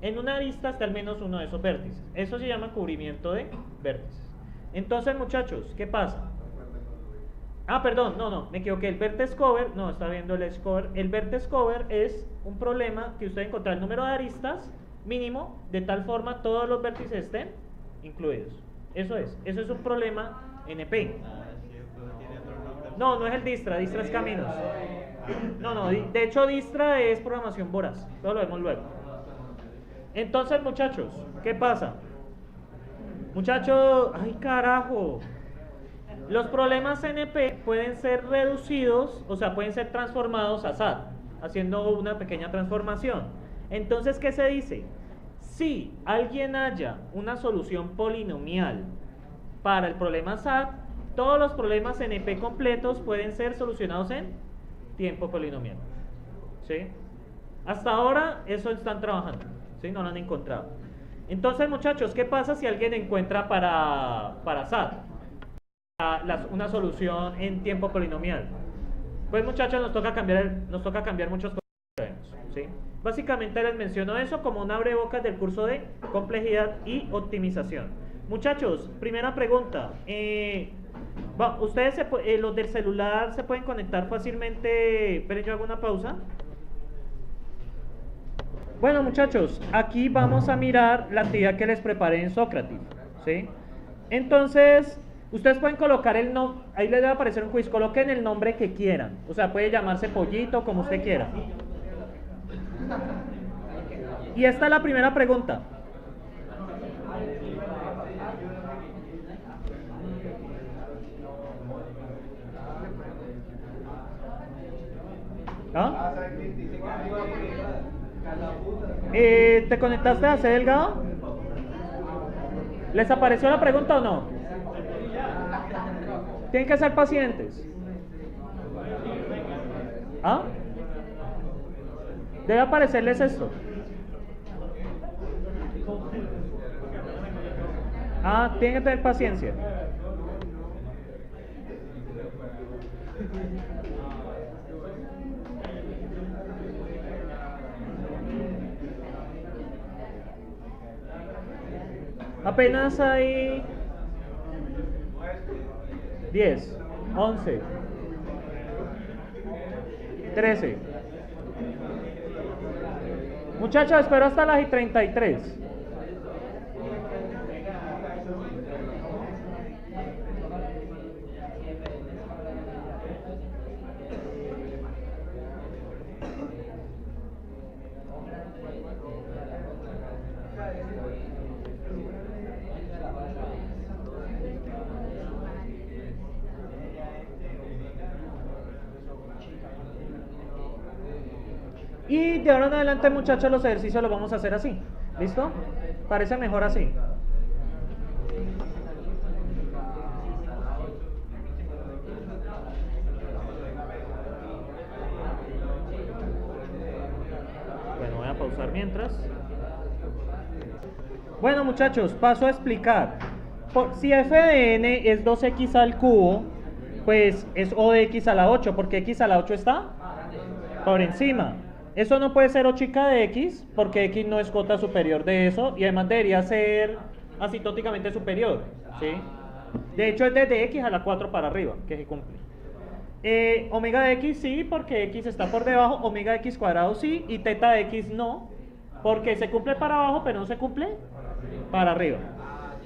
S1: en una arista está al menos uno de esos vértices. Eso se llama cubrimiento de vértices. Entonces, muchachos, ¿qué pasa? Perdón, no, me equivoqué. El vertex cover, no, está viendo el edge cover. El vertex cover es un problema que usted encuentra el número de aristas mínimo de tal forma todos los vértices estén incluidos. Eso es un problema NP. No es el Distra es Caminos. No, de hecho Distra es programación voraz. Todo lo vemos luego. Entonces, muchachos, ¿qué pasa? Muchachos, ¡ay carajo! Los problemas NP pueden ser reducidos, o sea, pueden ser transformados a SAT, haciendo una pequeña transformación. Entonces, ¿qué se dice? Si alguien haya una solución polinomial para el problema SAT, todos los problemas NP completos pueden ser solucionados en tiempo polinomial. ¿Sí? Hasta ahora eso están trabajando, ¿sí? No lo han encontrado. Entonces, muchachos, ¿qué pasa si alguien encuentra para SAT una solución en tiempo polinomial? Pues, muchachos, nos toca cambiar muchos conceptos, ¿sí? Básicamente les menciono eso como un abrebocas del curso de complejidad y optimización. Muchachos, primera pregunta. Ustedes, los del celular, se pueden conectar fácilmente. Esperen, yo hago una pausa. Bueno, muchachos, aquí vamos a mirar la actividad que les preparé en Socrative, ¿sí? Entonces, ustedes pueden colocar el nombre, ahí les debe aparecer un quiz, coloquen el nombre que quieran, o sea, puede llamarse Pollito, como usted quiera. Y esta es la primera pregunta. ¿Te conectaste a C Delgado? ¿Les apareció la pregunta o no? Tienen que ser pacientes. Debe aparecerles esto. Tienen que tener paciencia. Apenas hay 10, 11, 13. Muchachos, espero hasta las 33. Y de ahora en adelante, muchachos, los ejercicios los vamos a hacer así. ¿Listo? Parece mejor así. Bueno, voy a pausar mientras. Bueno, muchachos, paso a explicar. Si f de n es 2x al cubo, pues es O de x a la 8, porque x a la 8 está por encima. Eso no puede ser 8k de x, porque x no es cota superior de eso, y además debería ser asintóticamente superior, ¿sí? De hecho es desde x a la 4 para arriba, que se cumple. Omega de x sí, porque x está por debajo, omega de x cuadrado sí, y teta de x no, porque se cumple para abajo, pero no se cumple para arriba.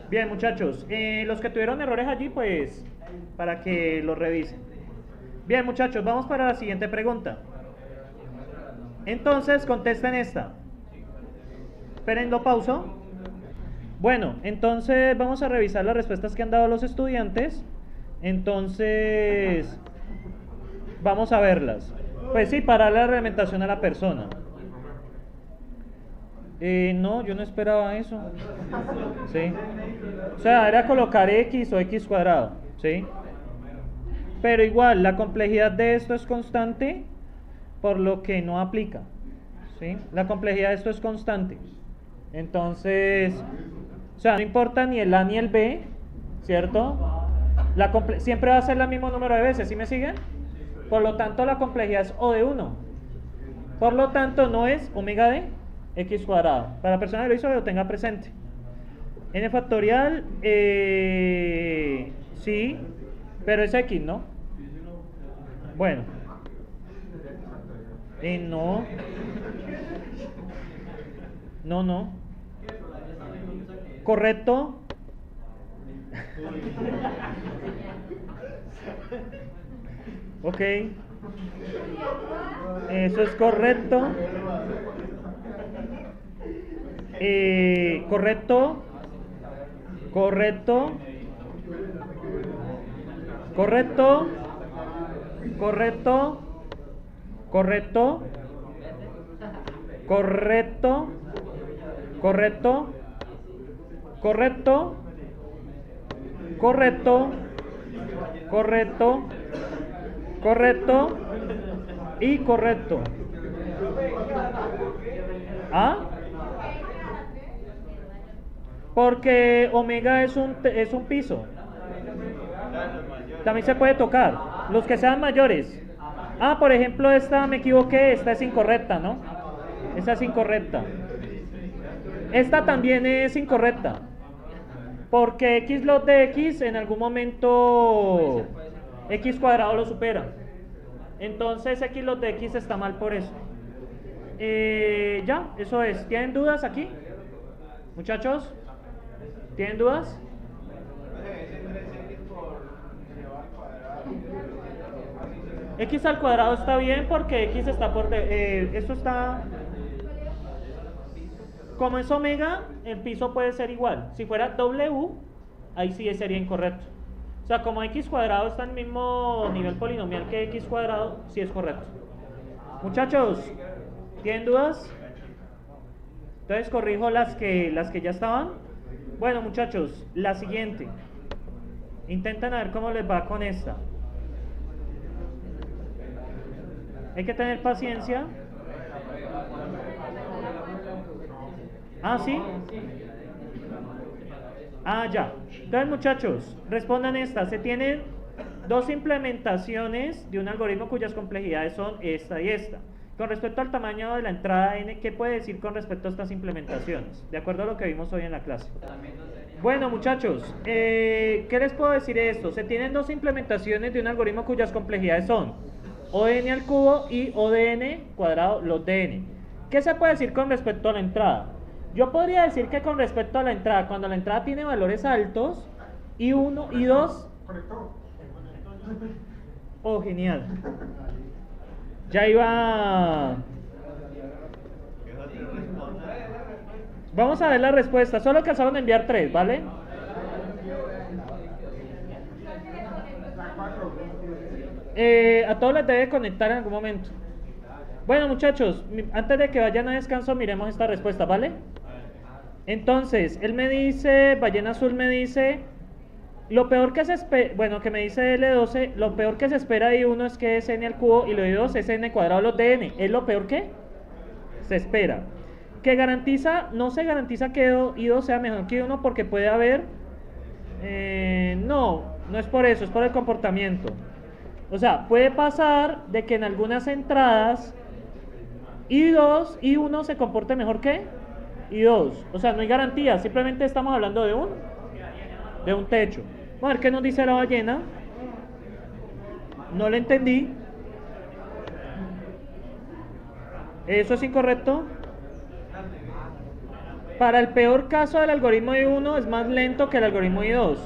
S1: Bien, muchachos, los que tuvieron errores allí, pues, para que los revisen. Bien, muchachos, vamos para la siguiente pregunta. Entonces, contesten esta. Esperen, lo pauso. Bueno, entonces vamos a revisar las respuestas que han dado los estudiantes. Entonces, vamos a verlas. Pues sí, para la reglamentación a la persona. No, yo no esperaba eso. ¿Sí? O sea, era colocar x o x cuadrado. ¿Sí? Pero igual, la complejidad de esto es constante, por lo que no aplica. ¿Sí? La complejidad de esto es constante. Entonces, o sea, no importa ni el A ni el B, ¿cierto? Siempre va a ser el mismo número de veces, ¿sí me siguen? Por lo tanto, la complejidad es O de 1. Por lo tanto, no es omega de x cuadrado. Para la persona que lo hizo, lo tenga presente. N factorial, sí, pero es x, ¿no? Bueno. No. No. ¿Correcto? Ok. Eso es correcto. Correcto. Correcto. Correcto. Correcto. Correcto. Correcto. Correcto. Correcto. Correcto. Correcto. Correcto. Y correcto. ¿Ah? Porque omega es un piso. También se puede tocar. Los que sean mayores. Ah, por ejemplo, esta me equivoqué. Esta es incorrecta, ¿no? Esta es incorrecta. Esta también es incorrecta. Porque x log de x en algún momento x cuadrado lo supera. Entonces x log de x está mal por eso. Ya, eso es. ¿Tienen dudas aquí? Muchachos, ¿tienen dudas? X al cuadrado está bien porque x está por... esto está... Como es omega, el piso puede ser igual. Si fuera w, ahí sí sería incorrecto. O sea, como x cuadrado está en el mismo nivel polinomial que x cuadrado, sí es correcto. Muchachos, ¿tienen dudas? Entonces corrijo las que ya estaban. Bueno, muchachos, la siguiente. Intentan a ver cómo les va con esta. Hay que tener paciencia. Ah, ¿sí? Ah, ya. Entonces, muchachos, respondan esta. Se tienen dos implementaciones de un algoritmo cuyas complejidades son esta y esta. Con respecto al tamaño de la entrada n, ¿qué puede decir con respecto a estas implementaciones? De acuerdo a lo que vimos hoy en la clase. Bueno, muchachos, ¿qué les puedo decir de esto? Se tienen dos implementaciones de un algoritmo cuyas complejidades son O de n al cubo y O de n cuadrado log de n. ¿Qué se puede decir con respecto a la entrada? Yo podría decir que con respecto a la entrada, cuando la entrada tiene valores altos, y 1 y 2... Oh, genial. Ya iba... Vamos a ver la respuesta. Solo alcanzaron a enviar 3, ¿vale? A todos les debe conectar en algún momento. Bueno, muchachos, antes de que vayan a descanso, miremos esta respuesta, ¿vale? Entonces, él me dice, Ballena Azul me dice, lo peor que se espera, bueno, que me dice L12, lo peor que se espera de I1 es que es n al cubo y lo de 2 es n cuadrado log de n. ¿Es lo peor que se espera? Que garantiza, no se garantiza que I2 sea mejor que I1 porque puede haber, no es por eso, es por el comportamiento. O sea, puede pasar de que en algunas entradas I2, I1 se comporte mejor que I2. O sea, no hay garantía, simplemente estamos hablando de un techo. Vamos a ver qué nos dice la ballena. No le entendí. Eso es incorrecto. Para el peor caso del algoritmo I1 es más lento que el algoritmo I2.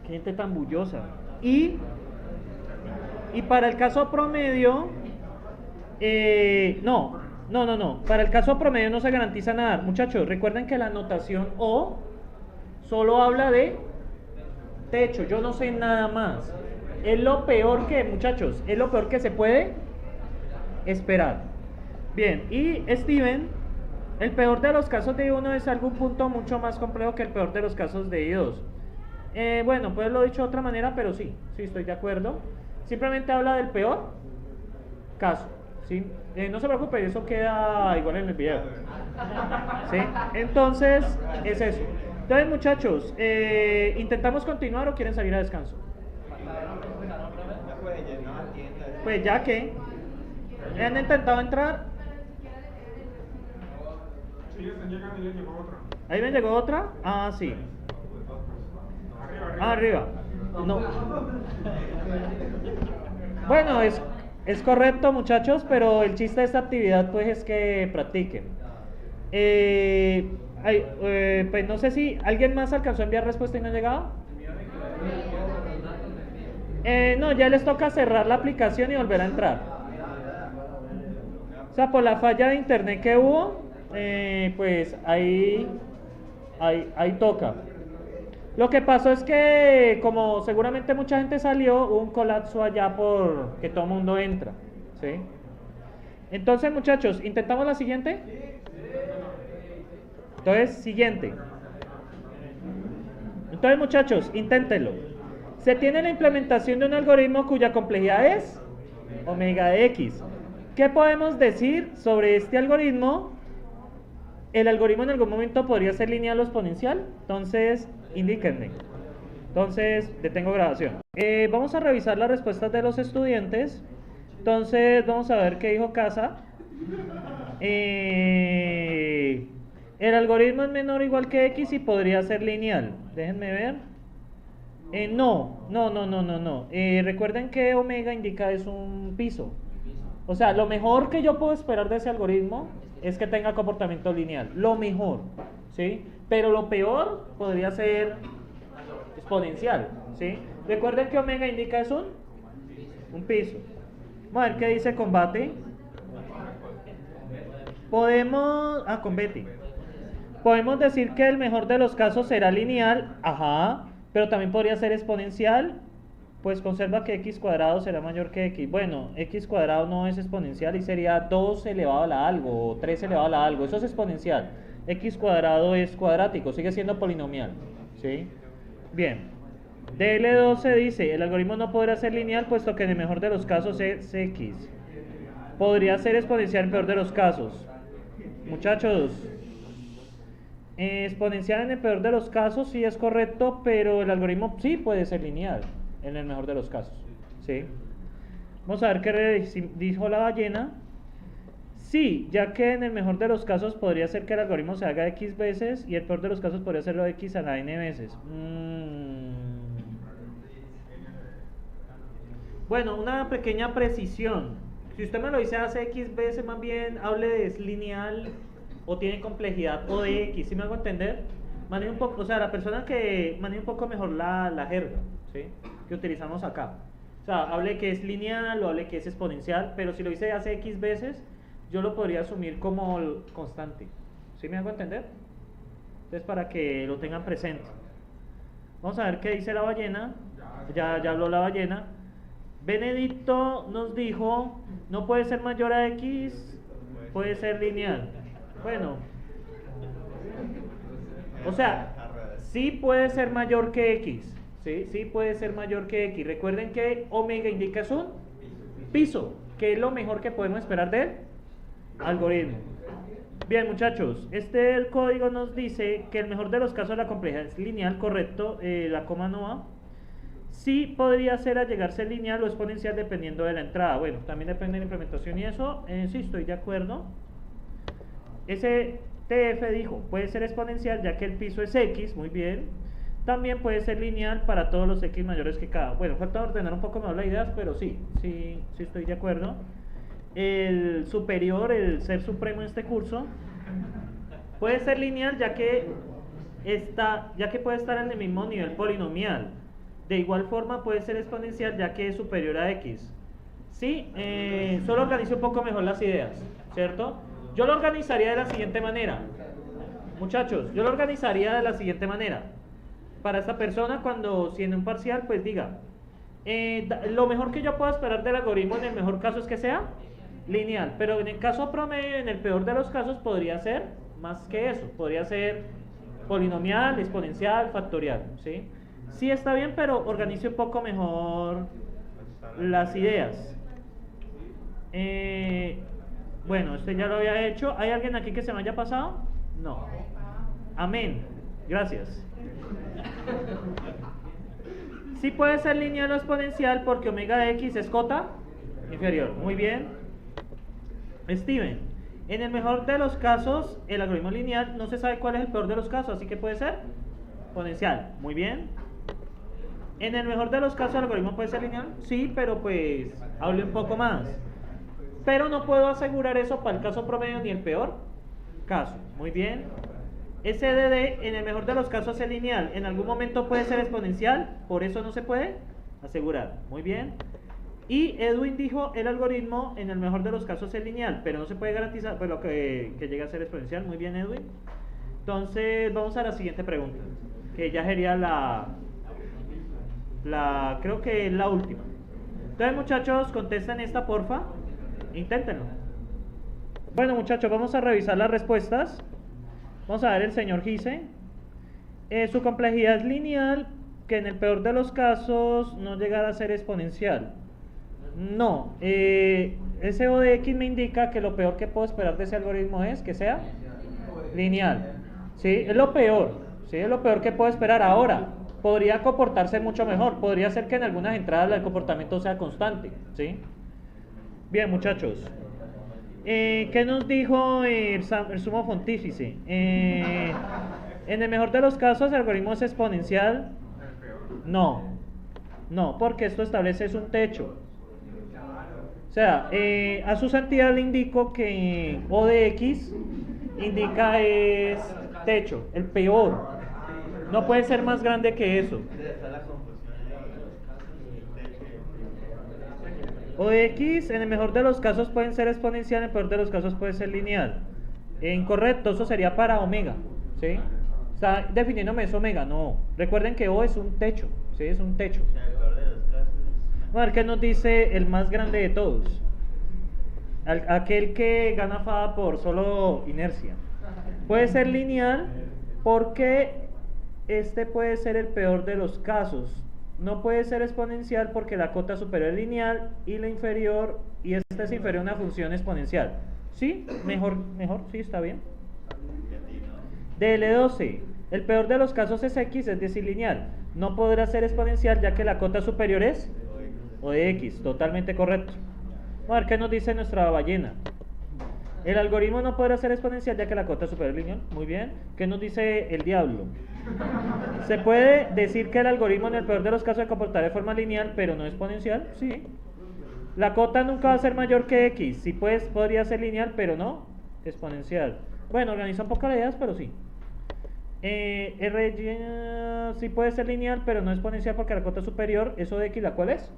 S1: Qué gente tan bullosa. Y para el caso promedio, no. Para el caso promedio no se garantiza nada. Muchachos, recuerden que la notación O solo habla de techo. Yo no sé nada más. Es lo peor que, muchachos, es lo peor que se puede esperar. Bien, y Steven, el peor de los casos de I1 es algún punto mucho más complejo que el peor de los casos de I2. Bueno, pues lo he dicho de otra manera, pero sí, estoy de acuerdo. Simplemente habla del peor caso, ¿sí? No se preocupe, eso queda igual en el video. ¿Sí? Entonces, es eso. Entonces, muchachos, ¿intentamos continuar o quieren salir a descanso?
S3: Ya puede llenar tiendas.
S1: Pues ya que han intentado entrar.
S6: Sí, están llegando y les llegó otra.
S1: Ahí me llegó otra. Ah, sí.
S6: Arriba, arriba.
S1: Arriba. No. Bueno, es correcto, muchachos, pero el chiste de esta actividad pues es que practiquen. Pues no sé si alguien más alcanzó a enviar respuesta y no ha llegado. No, ya les toca cerrar la aplicación y volver a entrar. O sea, por la falla de internet que hubo, pues ahí toca. Lo que pasó es que, como seguramente mucha gente salió, hubo un colapso allá por que todo el mundo entra, ¿sí? Entonces, muchachos, ¿intentamos la siguiente? Entonces, siguiente. Entonces, muchachos, inténtenlo. Se tiene la implementación de un algoritmo cuya complejidad es omega de x. ¿Qué podemos decir sobre este algoritmo? El algoritmo en algún momento podría ser lineal o exponencial. Entonces, indíquenme. Entonces, detengo grabación. Vamos a revisar las respuestas de los estudiantes. Entonces, vamos a ver qué dijo Casa. El algoritmo es menor o igual que x y podría ser lineal. Déjenme ver. No. Recuerden que omega indica es un piso. O sea, lo mejor que yo puedo esperar de ese algoritmo es que tenga comportamiento lineal. Lo mejor, ¿sí? Pero lo peor podría ser exponencial, ¿sí? Recuerden que omega indica es un piso. Vamos a ver qué dice con Betty. Con Betty. Podemos decir que el mejor de los casos será lineal, ajá, pero también podría ser exponencial. Pues conserva que x cuadrado será mayor que x. Bueno, x cuadrado no es exponencial y sería 2 elevado a la algo o 3 elevado a la algo. Eso es exponencial. X cuadrado es cuadrático, sigue siendo polinomial, ¿sí? Bien. DL12 dice, el algoritmo no podrá ser lineal puesto que en el mejor de los casos es x. Podría ser exponencial en el peor de los casos. Muchachos, exponencial en el peor de los casos sí es correcto, pero el algoritmo sí puede ser lineal en el mejor de los casos, ¿sí? Vamos a ver qué dijo la ballena. Sí, ya que en el mejor de los casos podría ser que el algoritmo se haga x veces y el peor de los casos podría hacerlo x a la n veces. Bueno, una pequeña precisión. Si usted me lo dice hace x veces, más bien hable de es lineal o tiene complejidad o de x, ¿sí me hago entender? Maneje un poco, o sea, la persona que maneje un poco mejor la jerga, ¿sí? Que utilizamos acá. O sea, hable que es lineal o hable que es exponencial, pero si lo dice hace x veces, yo lo podría asumir como constante. ¿Sí me hago entender? Entonces, para que lo tengan presente. Vamos a ver qué dice la ballena. Ya habló la ballena. Benedicto nos dijo, no puede ser mayor a x, puede ser lineal. Bueno, o sea, sí puede ser mayor que x. Sí puede ser mayor que x. Recuerden que omega indica es un piso, que es lo mejor que podemos esperar del algoritmo. Bien, muchachos, el código nos dice que el mejor de los casos la complejidad es lineal, correcto, la coma no va. Sí podría ser a llegarse lineal o exponencial dependiendo de la entrada. Bueno, también depende de la implementación y eso, sí estoy de acuerdo. Ese TF dijo, puede ser exponencial ya que el piso es x, muy bien. También puede ser lineal para todos los x mayores que k. Bueno, falta ordenar un poco mejor las ideas, pero sí estoy de acuerdo. El superior, el ser supremo en este curso, puede ser lineal ya que puede estar en el mismo nivel polinomial. De igual forma puede ser exponencial ya que es superior a x. Sí, solo organice un poco mejor las ideas, ¿cierto? Yo lo organizaría de la siguiente manera. Muchachos, yo lo organizaría de la siguiente manera. Para esta persona, si en un parcial, pues diga, lo mejor que yo puedo esperar del algoritmo en el mejor caso es que sea lineal, pero en el caso promedio, en el peor de los casos, podría ser más que eso, podría ser polinomial, exponencial, factorial, ¿sí? Sí está bien, pero organice un poco mejor las ideas. Bueno, este ya lo había hecho. ¿Hay alguien aquí que se me haya pasado? No. Amén. Gracias. Sí puede ser lineal o exponencial porque omega de x es cota inferior. Muy bien. Steven, en el mejor de los casos, el algoritmo lineal no se sabe cuál es el peor de los casos, así que puede ser exponencial. Muy bien. En el mejor de los casos, el algoritmo puede ser lineal. Sí, pero pues hable un poco más. Pero no puedo asegurar eso para el caso promedio ni el peor caso. Muy bien. SDD en el mejor de los casos es lineal. En algún momento puede ser exponencial. Por eso no se puede asegurar. Muy bien. Y Edwin dijo el algoritmo en el mejor de los casos es lineal. Pero no se puede garantizar pues, lo que llegue a ser exponencial. Muy bien, Edwin. Entonces vamos a la siguiente pregunta. Que ya sería creo que es la última. Entonces muchachos, contesten esta porfa. Inténtenlo. Bueno muchachos, vamos a revisar las respuestas. Vamos a ver el señor Gise. Su complejidad es lineal, que en el peor de los casos no llegará a ser exponencial. No, ese O de X me indica que lo peor que puedo esperar de ese algoritmo es que sea lineal. ¿Sí? Es lo peor. ¿Sí? Es lo peor que puedo esperar ahora. Podría comportarse mucho mejor. Podría ser que en algunas entradas el comportamiento sea constante. ¿Sí? Bien, muchachos. ¿Qué nos dijo el sumo pontífice? En el mejor de los casos, ¿el algoritmo es exponencial? No. No, porque esto establece es un techo. O sea, a su santidad le indico que O de X indica es techo, el peor. No puede ser más grande que eso. O de X en el mejor de los casos pueden ser exponencial, en el peor de los casos puede ser lineal. Incorrecto, eso sería para omega. ¿Sí? Está definiéndome eso omega, no. Recuerden que O es un techo, ¿sí? Es un techo. Vamos a ver qué nos dice el más grande de todos. Aquel que gana FADA por solo inercia. Puede ser lineal porque este puede ser el peor de los casos. No puede ser exponencial porque la cota superior es lineal y la inferior, y esta es inferior a una función exponencial. ¿Sí? Mejor, sí, está bien. DL12. El peor de los casos es X, es decir, lineal. No podrá ser exponencial ya que la cota superior es O de X. Totalmente correcto. Vamos a ver qué nos dice nuestra ballena. El algoritmo no podrá ser exponencial ya que la cota superior es lineal. Muy bien. ¿Qué nos dice el diablo? ¿Se puede decir que el algoritmo en el peor de los casos se comportará de forma lineal pero no exponencial? Sí. La cota nunca va a ser mayor que X. Sí, pues podría ser lineal pero no exponencial. Bueno, organiza un poco las ideas, pero sí. Sí puede ser lineal pero no exponencial porque la cota superior, eso de X, ¿la cuál es?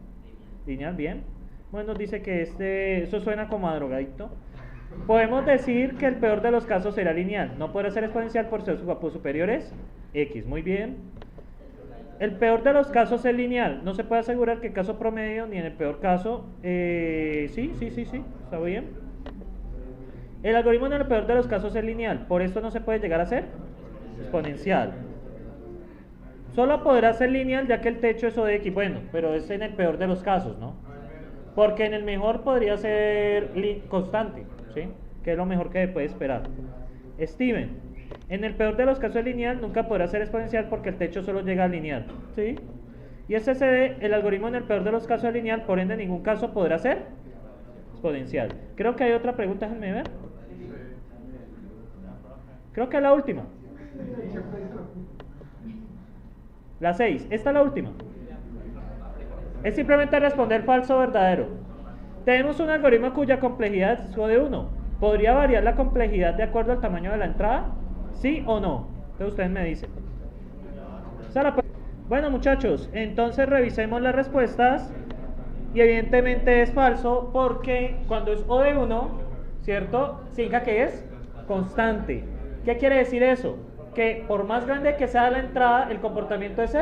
S1: Lineal, bien. Bueno, nos dice que eso suena como a drogadicto. Podemos decir que el peor de los casos será lineal. No podrá ser exponencial por ser superiores X. Muy bien. El peor de los casos es lineal. No se puede asegurar que el caso promedio ni en el peor caso. Sí. Está bien. El algoritmo en el peor de los casos es lineal. Por esto no se puede llegar a ser exponencial. Solo podrá ser lineal ya que el techo es O de X. Bueno, pero es en el peor de los casos, ¿no? Porque en el mejor podría ser constante, ¿sí? Que es lo mejor que puede esperar. Steven, en el peor de los casos es lineal, nunca podrá ser exponencial porque el techo solo llega a lineal, ¿sí? Y SCD, el algoritmo en el peor de los casos es lineal, por ende en ningún caso podrá ser exponencial. Creo que hay otra pregunta, déjenme ver. Creo que es la última. La 6, esta es la última. Es simplemente responder falso o verdadero. Tenemos un algoritmo cuya complejidad es O de 1. ¿Podría variar la complejidad de acuerdo al tamaño de la entrada? ¿Sí o no? Entonces ustedes me dicen. Bueno muchachos, entonces revisemos las respuestas. Y evidentemente es falso porque cuando es O de 1, ¿cierto? Significa que es constante. ¿Qué quiere decir eso? Que por más grande que sea la entrada, el comportamiento es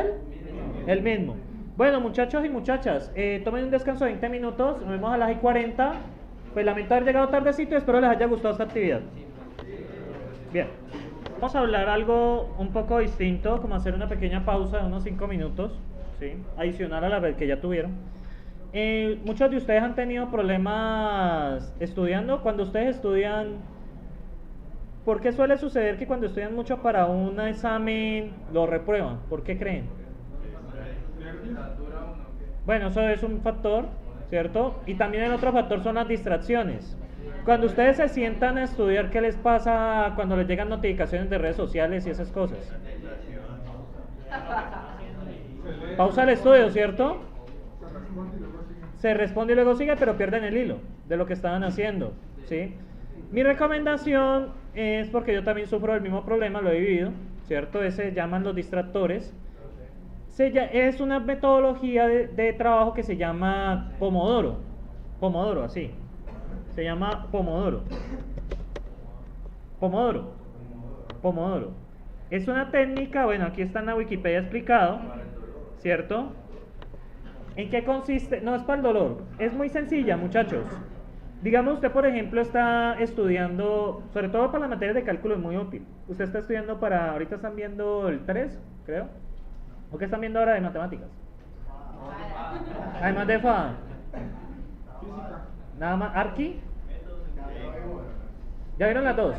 S1: el mismo. Bueno, muchachos y muchachas, tomen un descanso de 20 minutos, nos vemos a las 40 Pues lamento haber llegado tardecito y espero les haya gustado esta actividad. Bien, vamos a hablar algo un poco distinto, como hacer una pequeña pausa de unos 5 minutos, ¿sí? Adicional a la vez que ya tuvieron. Muchos de ustedes han tenido problemas estudiando. Cuando ustedes estudian, ¿por qué suele suceder que cuando estudian mucho para un examen lo reprueban? ¿Por qué creen? Bueno, eso es un factor, ¿cierto? Y también el otro factor son las distracciones. Cuando ustedes se sientan a estudiar, ¿qué les pasa cuando les llegan notificaciones de redes sociales y esas cosas? Pausa el estudio, ¿cierto? Se responde y luego sigue, pero pierden el hilo de lo que estaban haciendo, ¿sí? Mi recomendación es, porque yo también sufro del mismo problema, lo he vivido, ¿cierto? Se llaman los distractores. Es una metodología de trabajo que se llama Pomodoro. Pomodoro, así. Se llama Pomodoro. Pomodoro. Pomodoro. Es una técnica, bueno, aquí está en la Wikipedia explicado, ¿cierto? ¿En qué consiste? No es para el dolor. Es muy sencilla, muchachos. Digamos, usted, por ejemplo, está estudiando, sobre todo para las materias de cálculo es muy útil. Usted está estudiando para, ahorita están viendo el 3, creo. ¿O qué están viendo ahora de matemáticas? Además de FA. Nada más, ¿Arqui? ¿Ya vieron las dos?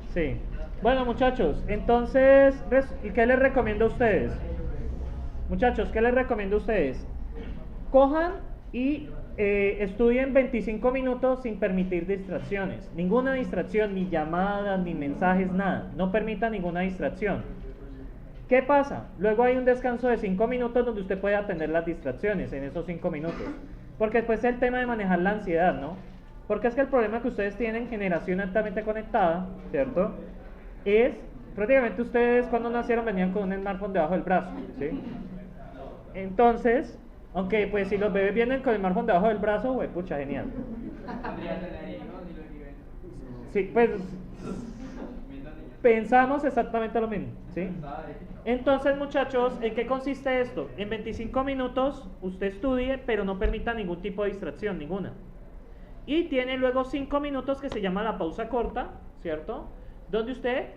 S1: Sí. Bueno, muchachos, entonces, ¿qué les recomiendo a ustedes? Muchachos, ¿qué les recomiendo a ustedes? Cojan y estudien 25 minutos sin permitir distracciones. Ninguna distracción, ni llamadas, ni mensajes, nada. No permita ninguna distracción. ¿Qué pasa? Luego hay un descanso de 5 minutos donde usted puede atender las distracciones en esos 5 minutos. Porque después es el tema de manejar la ansiedad, ¿no? Porque es que el problema que ustedes tienen, generación altamente conectada, ¿cierto? Es, prácticamente ustedes cuando nacieron venían con un smartphone debajo del brazo, ¿sí? Entonces, aunque pues si los bebés vienen con el smartphone debajo del brazo, pues pucha, genial. Sí, pues pensamos exactamente lo mismo, ¿sí? Entonces, muchachos, ¿en qué consiste esto? En 25 minutos usted estudie, pero no permita ningún tipo de distracción, ninguna. Y tiene luego 5 minutos que se llama la pausa corta, ¿cierto? Donde usted,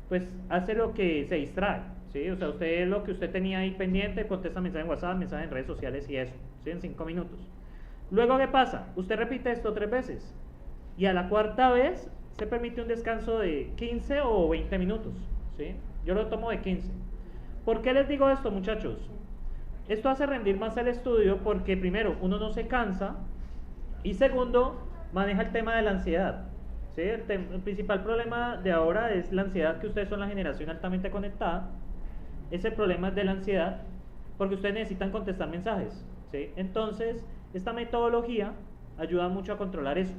S1: pues, hace lo que se distrae, ¿sí? O sea, usted lo que usted tenía ahí pendiente, contesta mensaje en WhatsApp, mensaje en redes sociales y eso, ¿sí? En 5 minutos. Luego, ¿qué pasa? Usted repite esto 3 veces. Y a la cuarta vez se permite un descanso de 15 o 20 minutos, ¿sí? Yo lo tomo de 15. ¿Por qué les digo esto, muchachos? Esto hace rendir más el estudio porque, primero, uno no se cansa y, segundo, maneja el tema de la ansiedad, ¿sí? El principal problema de ahora es la ansiedad, que ustedes son la generación altamente conectada. Ese problema es de la ansiedad porque ustedes necesitan contestar mensajes, ¿sí? Entonces, esta metodología ayuda mucho a controlar eso,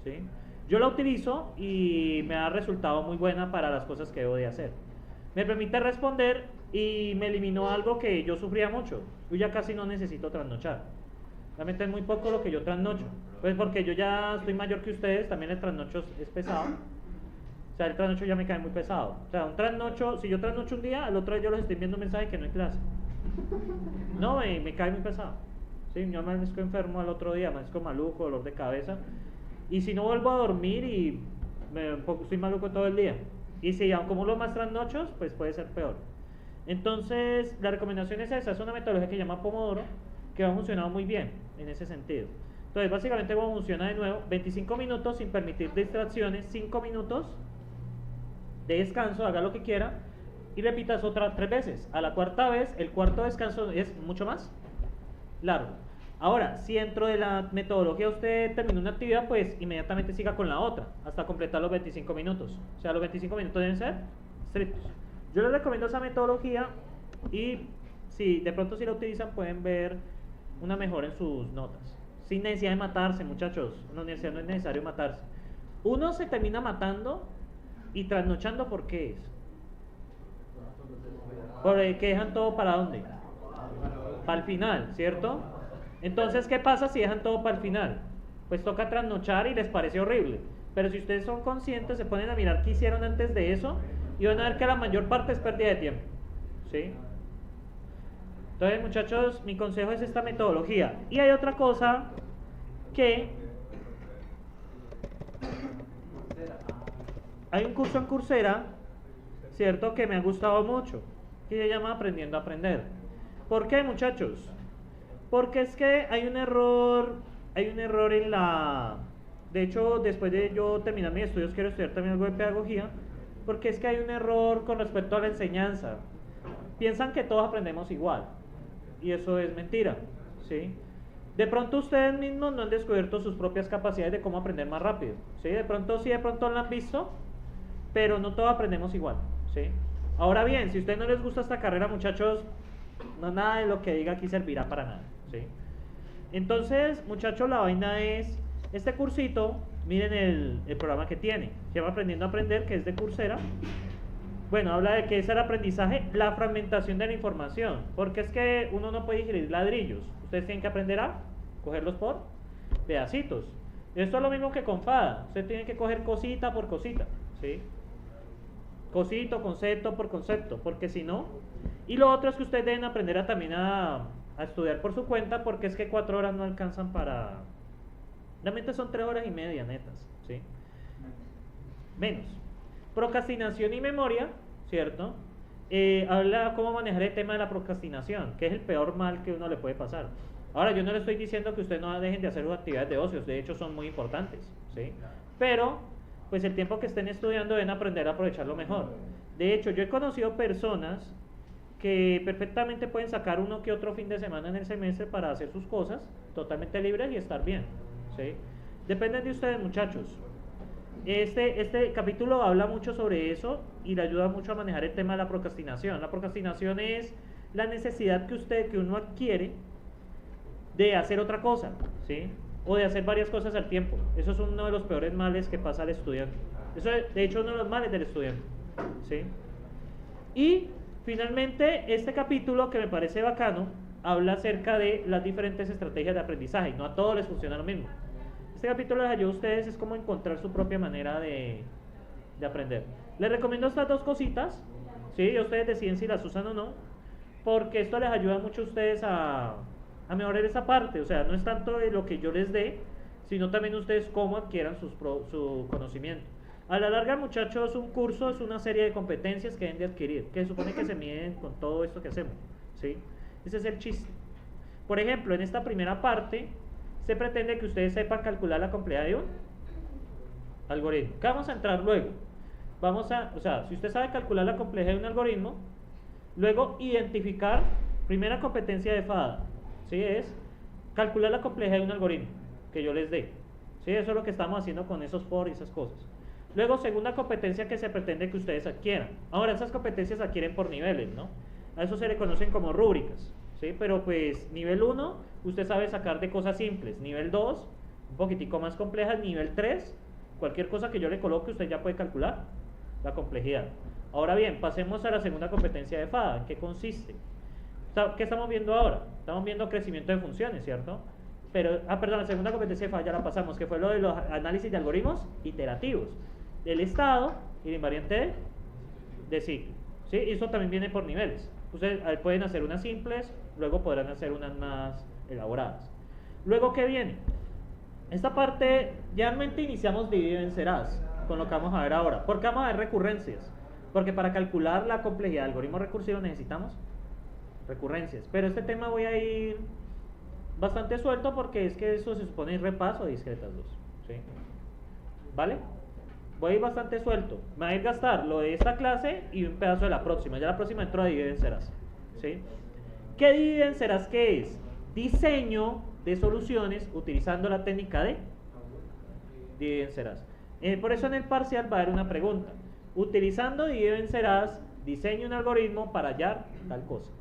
S1: ¿sí? Yo la utilizo y me ha resultado muy buena para las cosas que debo de hacer. Me permite responder y me eliminó algo que yo sufría mucho. Yo ya casi no necesito trasnochar. Realmente es muy poco lo que yo trasnocho. Pues porque yo ya estoy mayor que ustedes, también el trasnocho es pesado. O sea, el trasnocho ya me cae muy pesado. O sea, un trasnocho, si yo trasnocho un día, al otro día yo los estoy enviando un mensaje que no hay clase. No, me cae muy pesado. Sí, yo amanezco enfermo al otro día, amanezco maluco, dolor de cabeza. Y si no vuelvo a dormir y estoy maluco todo el día. Y si acumulo más trasnochos, pues puede ser peor. Entonces, la recomendación es esa, es una metodología que se llama Pomodoro, que ha funcionado muy bien en ese sentido. Entonces, básicamente, ¿cómo funciona de nuevo? 25 minutos sin permitir distracciones, 5 minutos de descanso, haga lo que quiera, y repitas otras 3 veces. A la cuarta vez, el cuarto descanso es mucho más largo. Ahora, si dentro de la metodología usted terminó una actividad, pues inmediatamente siga con la otra, hasta completar los 25 minutos. O sea, los 25 minutos deben ser estrictos. Yo les recomiendo esa metodología y si de pronto si la utilizan pueden ver una mejora en sus notas. Sin necesidad de matarse, muchachos. En la universidad no es necesario matarse. Uno se termina matando y trasnochando, ¿por qué es? Porque dejan todo para ¿dónde? Para el final, ¿cierto? Entonces, ¿qué pasa si dejan todo para el final? Pues toca trasnochar y les parece horrible. Pero si ustedes son conscientes, se ponen a mirar qué hicieron antes de eso y van a ver que la mayor parte es pérdida de tiempo, ¿sí? Entonces, muchachos, mi consejo es esta metodología. Y hay otra cosa que hay un curso en Coursera, cierto, que me ha gustado mucho, que se llama Aprendiendo a Aprender. ¿Por qué, muchachos? Porque es que hay un error en la... De hecho, después de yo terminar mis estudios, quiero estudiar también algo de pedagogía, porque es que hay un error con respecto a la enseñanza. Piensan que todos aprendemos igual, y eso es mentira, ¿sí? De pronto ustedes mismos no han descubierto sus propias capacidades de cómo aprender más rápido, ¿sí? De pronto sí, de pronto lo han visto, pero no todos aprendemos igual, ¿sí? Ahora bien, si a ustedes no les gusta esta carrera, muchachos, no nada de lo que diga aquí servirá para nada, ¿sí? Entonces, muchachos, la vaina es, este cursito, miren el programa que tiene, se llama Aprendiendo a Aprender, que es de Coursera. Bueno, habla de que es el aprendizaje, la fragmentación de la información, porque es que uno no puede digerir ladrillos, ustedes tienen que aprender a cogerlos por pedacitos. Esto es lo mismo que con FADA, ustedes tienen que coger cosita por cosita, ¿sí? Cosito, concepto por concepto, porque si no... Y lo otro es que ustedes deben aprender a también a estudiar por su cuenta, porque es que 4 horas no alcanzan para... Realmente son 3 horas y media netas, ¿sí? Menos. Procrastinación y memoria, ¿cierto? Habla cómo manejar el tema de la procrastinación, que es el peor mal que uno le puede pasar. Ahora, yo no le estoy diciendo que ustedes no dejen de hacer sus actividades de ocio, de hecho son muy importantes, ¿sí? Pero, pues el tiempo que estén estudiando deben aprender a aprovecharlo mejor. De hecho, yo he conocido personas que perfectamente pueden sacar uno que otro fin de semana en el semestre para hacer sus cosas, totalmente libres y estar bien, ¿sí? Dependen de ustedes, muchachos. Este capítulo habla mucho sobre eso y le ayuda mucho a manejar el tema de la procrastinación. La procrastinación es la necesidad que uno adquiere de hacer otra cosa, ¿sí? O de hacer varias cosas al tiempo. Eso es uno de los peores males que pasa al estudiante. Eso es, de hecho, uno de los males del estudiante, ¿sí? Y finalmente, este capítulo, que me parece bacano, habla acerca de las diferentes estrategias de aprendizaje. No a todos les funciona lo mismo. Este capítulo les ayuda a ustedes, es como encontrar su propia manera de aprender. Les recomiendo estas dos cositas, ¿sí? Ustedes deciden si las usan o no, porque esto les ayuda mucho a ustedes a mejorar esa parte. O sea, no es tanto de lo que yo les dé, sino también ustedes cómo adquieran su conocimiento. A la larga, muchachos, un curso es una serie de competencias que deben de adquirir, que se supone que se miden con todo esto que hacemos, ¿sí? Ese es el chiste. Por ejemplo, en esta primera parte se pretende que ustedes sepan calcular la complejidad de un algoritmo. ¿Qué vamos a entrar luego? O sea, si usted sabe calcular la complejidad de un algoritmo, luego identificar, primera competencia de FADA, ¿sí? Es calcular la complejidad de un algoritmo que yo les dé, ¿sí? Eso es lo que estamos haciendo con esos for y esas cosas. Luego, segunda competencia que se pretende que ustedes adquieran. Ahora, esas competencias se adquieren por niveles, ¿no? A eso se le conocen como rúbricas, ¿sí? Pero pues nivel 1, usted sabe sacar de cosas simples. Nivel 2, un poquitico más complejas. Nivel 3, cualquier cosa que yo le coloque, usted ya puede calcular la complejidad. Ahora bien, pasemos a la segunda competencia de FADA. ¿En qué consiste? ¿Qué estamos viendo ahora? Estamos viendo crecimiento de funciones, ¿cierto? Pero, perdón, la segunda competencia de FADA ya la pasamos, que fue lo de los análisis de algoritmos iterativos, del estado y de invariante de ciclo, ¿sí? Y eso también viene por niveles. Ustedes pueden hacer unas simples, luego podrán hacer unas más elaboradas. Luego, ¿qué viene? Esta parte, realmente iniciamos dividido en vencerás, con lo que vamos a ver ahora. ¿Por qué vamos a ver recurrencias? Porque para calcular la complejidad del algoritmo recursivo necesitamos recurrencias. Pero este tema voy a ir bastante suelto porque es que eso se supone un repaso de discretas 2, ¿sí? ¿Vale? Voy a ir bastante suelto. Me voy a ir a gastar lo de esta clase y un pedazo de la próxima. Ya la próxima entro a dividir en vencerás, ¿sí? ¿Qué dividir en vencerás qué es? Diseño de soluciones utilizando la técnica de dividir en vencerás. Por eso en el parcial va a haber una pregunta. Utilizando dividir en vencerás, diseño un algoritmo para hallar tal cosa,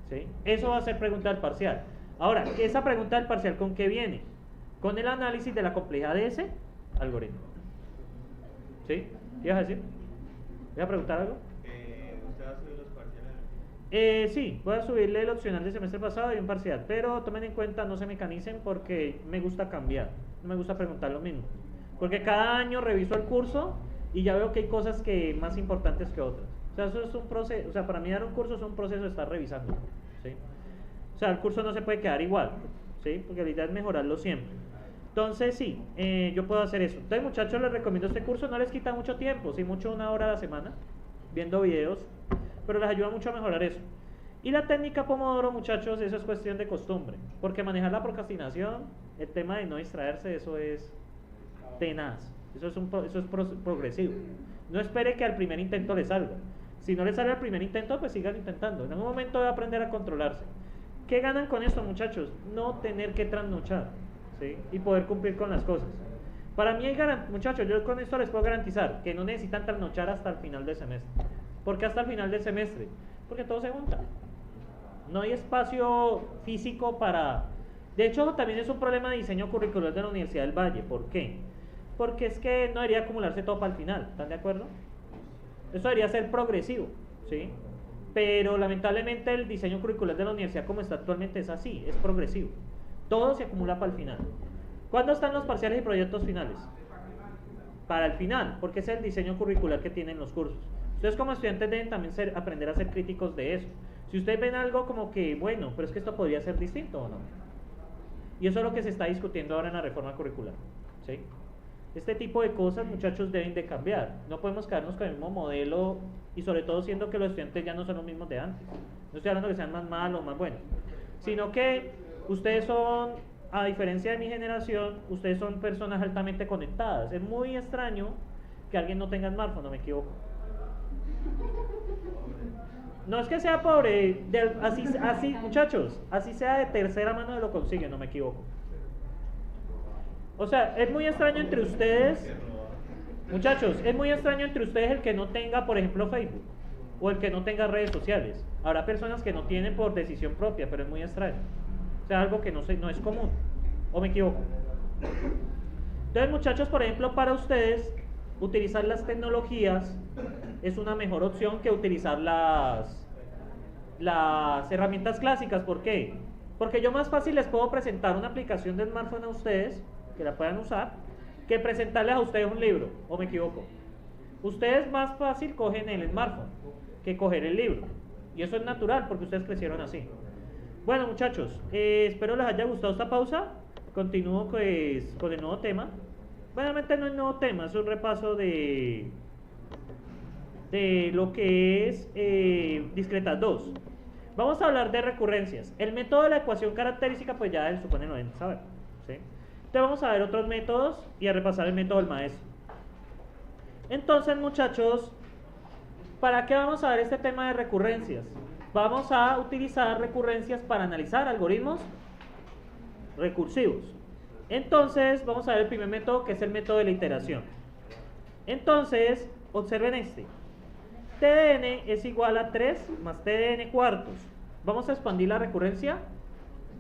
S1: ¿sí? Eso va a ser pregunta del parcial. Ahora, esa pregunta del parcial, ¿con qué viene? Con el análisis de la complejidad de ese algoritmo, ¿sí? ¿Qué ibas a decir? ¿Voy a preguntar algo?
S3: ¿Usted va a subir los parciales?
S1: Sí, voy a subirle el opcional del semestre pasado y un parcial, pero tomen en cuenta, no se mecanicen porque me gusta cambiar, no me gusta preguntar lo mismo, porque cada año reviso el curso y ya veo que hay cosas que más importantes que otras. O sea, eso es un proceso, o sea, para mí dar un curso es un proceso de estar revisando, ¿sí? O sea, el curso no se puede quedar igual, ¿sí? Porque la idea es mejorarlo siempre. Entonces, sí, yo puedo hacer eso. Entonces, muchachos, les recomiendo este curso. No les quita mucho tiempo, sí, mucho 1 hora a la semana, viendo videos, pero les ayuda mucho a mejorar eso. Y la técnica Pomodoro, muchachos, eso es cuestión de costumbre. Porque manejar la procrastinación, el tema de no distraerse, eso es tenaz. Eso es progresivo. No espere que al primer intento le salga. Si no le sale al primer intento, pues sigan intentando. En algún momento va a aprender a controlarse. ¿Qué ganan con esto, muchachos? No tener que trasnochar, ¿sí? Y poder cumplir con las cosas. Para mí, muchachos, yo con esto les puedo garantizar que no necesitan trasnochar hasta el final del semestre. ¿Por qué hasta el final del semestre? Porque todo se junta. No hay espacio físico para... De hecho, también es un problema de diseño curricular de la Universidad del Valle. ¿Por qué? Porque es que no debería acumularse todo para el final. ¿Están de acuerdo? Eso debería ser progresivo, ¿sí? Pero lamentablemente el diseño curricular de la universidad como está actualmente es así, es progresivo. Todo se acumula para el final. ¿Cuándo están los parciales y proyectos finales? Para el final, porque es el diseño curricular que tienen los cursos. Ustedes como estudiantes deben también aprender a ser críticos de eso. Si ustedes ven algo como que, bueno, pero es que esto podría ser distinto o no. Y eso es lo que se está discutiendo ahora en la reforma curricular, ¿sí? Este tipo de cosas, muchachos, deben de cambiar. No podemos quedarnos con el mismo modelo y sobre todo siendo que los estudiantes ya no son los mismos de antes. No estoy hablando que sean más malos o más buenos, sino que ustedes son, a diferencia de mi generación, ustedes son personas altamente conectadas. Es muy extraño que alguien no tenga smartphone, no me equivoco. No es que sea pobre, así muchachos, así sea de tercera mano de lo consigue, no me equivoco. O sea, es muy extraño entre ustedes, muchachos, es muy extraño entre ustedes el que no tenga, por ejemplo, Facebook, o el que no tenga redes sociales. Habrá personas que no tienen por decisión propia, pero es muy extraño. O sea, algo que no es común, ¿o me equivoco? Entonces, muchachos, por ejemplo, para ustedes, utilizar las tecnologías es una mejor opción que utilizar las herramientas clásicas. ¿Por qué? Porque yo más fácil les puedo presentar una aplicación de smartphone a ustedes, que la puedan usar, que presentarles a ustedes un libro, ¿o me equivoco? Ustedes más fácil cogen el smartphone que coger el libro, y eso es natural porque ustedes crecieron así. Bueno, muchachos, espero les haya gustado esta pausa. Continúo pues con el nuevo tema. Obviamente no es nuevo tema, es un repaso de lo que es discretas 2. Vamos a hablar de recurrencias. El método de la ecuación característica pues ya él supone no deben saber, ¿sí? Entonces vamos a ver otros métodos y a repasar el método del maestro. Entonces, muchachos, ¿para qué vamos a ver este tema de recurrencias? Vamos a utilizar recurrencias para analizar algoritmos recursivos. Entonces, vamos a ver el primer método, que es el método de la iteración. Entonces, observen este. TDN es igual a 3 más TDN cuartos. Vamos a expandir la recurrencia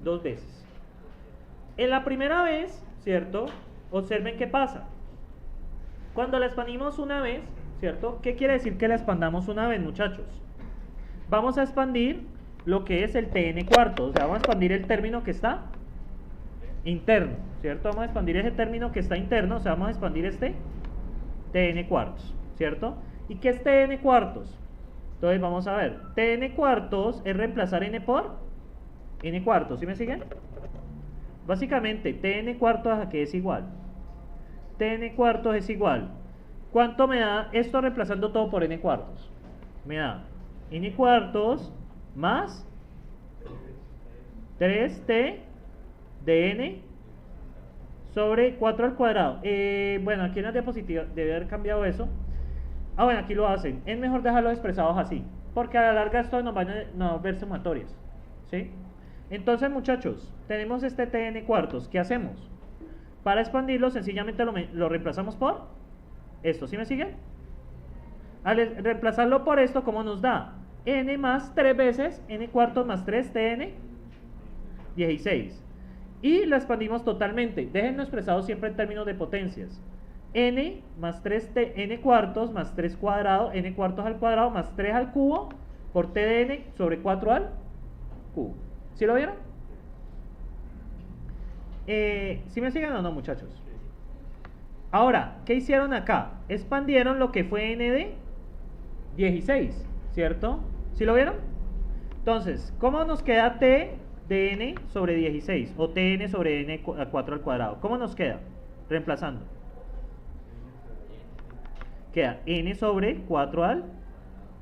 S1: 2 veces. En la primera vez, ¿cierto? Observen qué pasa. Cuando la expandimos una vez, ¿cierto? ¿Qué quiere decir que la expandamos una vez, muchachos? Vamos a expandir lo que es el TN cuartos. O sea, vamos a expandir el término que está interno, ¿cierto? Vamos a expandir ese término que está interno. O sea, vamos a expandir este TN cuartos, ¿cierto? ¿Y qué es TN cuartos? Entonces vamos a ver. TN cuartos es reemplazar N por N cuartos. ¿Sí me siguen? Básicamente, TN cuartos a qué es igual. TN cuartos es igual. ¿Cuánto me da esto reemplazando todo por N cuartos? Me da N cuartos más 3T de N sobre 4 al cuadrado. Bueno, aquí en la diapositiva debe haber cambiado eso. Ah, bueno, aquí lo hacen. Es mejor dejarlos expresados así, porque a la larga esto nos van a ver sumatorias, ¿sí? Entonces, muchachos, tenemos este TN cuartos. ¿Qué hacemos? Para expandirlo, sencillamente lo reemplazamos por esto. ¿Sí me siguen? Al reemplazarlo por esto, ¿cómo nos da? N más 3 veces, N cuartos más 3, TN 16. Y lo expandimos totalmente. Déjenlo expresado siempre en términos de potencias. N más 3, N cuartos más 3 cuadrado, N cuartos al cuadrado más 3 al cubo por T de N sobre 4 al cubo. ¿Sí lo vieron? ¿Sí me siguen o no, muchachos? Ahora, ¿qué hicieron acá? Expandieron lo que fue N de 16, ¿cierto? ¿Sí lo vieron? Entonces, ¿cómo nos queda t de n sobre 16? O tn sobre n a 4 al cuadrado. ¿Cómo nos queda? Reemplazando. Queda n sobre 4 al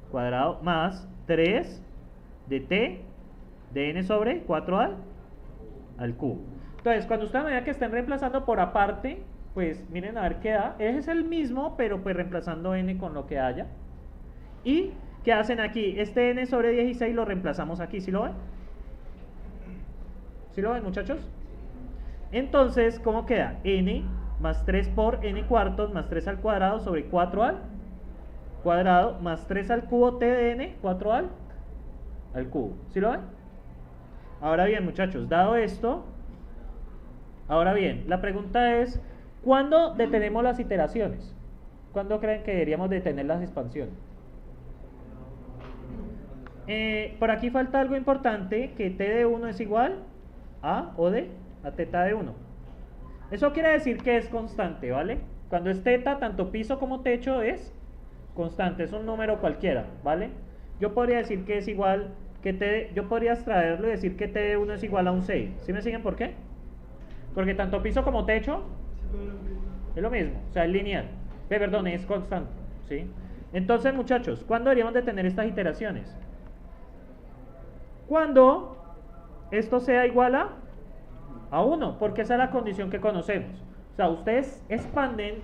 S1: cuadrado más 3 de t de n sobre 4 al cubo. Entonces, cuando ustedes vean que estén reemplazando por aparte, pues miren a ver qué da. Es el mismo, pero pues reemplazando n con lo que haya. ¿Y qué hacen aquí? Este n sobre 16 lo reemplazamos aquí, ¿sí lo ven? ¿Sí lo ven, muchachos? Entonces, ¿cómo queda? N más 3 por n cuartos más 3 al cuadrado sobre 4 al cuadrado más 3 al cubo t de n, 4 al cubo. ¿Sí lo ven? Ahora bien, muchachos, dado esto, ahora bien, la pregunta es, ¿cuándo detenemos las iteraciones? ¿Cuándo creen que deberíamos detener las expansiones? Por aquí falta algo importante, que t de 1 es igual a o de a teta de 1. Eso quiere decir que es constante, ¿vale? Cuando es teta, tanto piso como techo es constante, es un número cualquiera, ¿vale? Yo podría decir que es igual, yo podría extraerlo y decir que t de 1 es igual a un 6. ¿Sí me siguen por qué? Porque tanto piso como techo es lo mismo, o sea, es lineal. Perdón, es constante, ¿sí? Entonces, muchachos, ¿cuándo deberíamos de tener estas iteraciones? Cuando esto sea igual a 1, porque esa es la condición que conocemos. O sea, ustedes expanden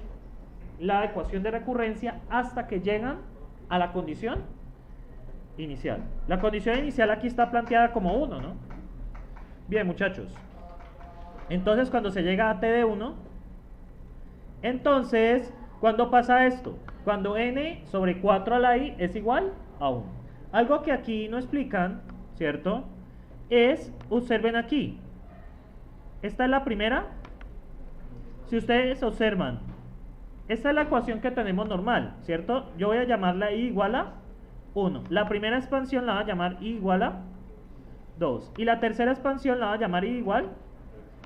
S1: la ecuación de recurrencia hasta que llegan a la condición inicial. La condición inicial aquí está planteada como 1, ¿no? Bien, muchachos. Entonces, cuando se llega a t de 1, entonces, ¿cuándo pasa esto? Cuando n sobre 4 a la i es igual a 1. Algo que aquí no explican, ¿cierto? Es, observen aquí. Esta es la primera. Si ustedes observan, esta es la ecuación que tenemos normal, ¿cierto? Yo voy a llamarla i igual a 1. La primera expansión la voy a llamar i igual a 2. Y la tercera expansión la voy a llamar i igual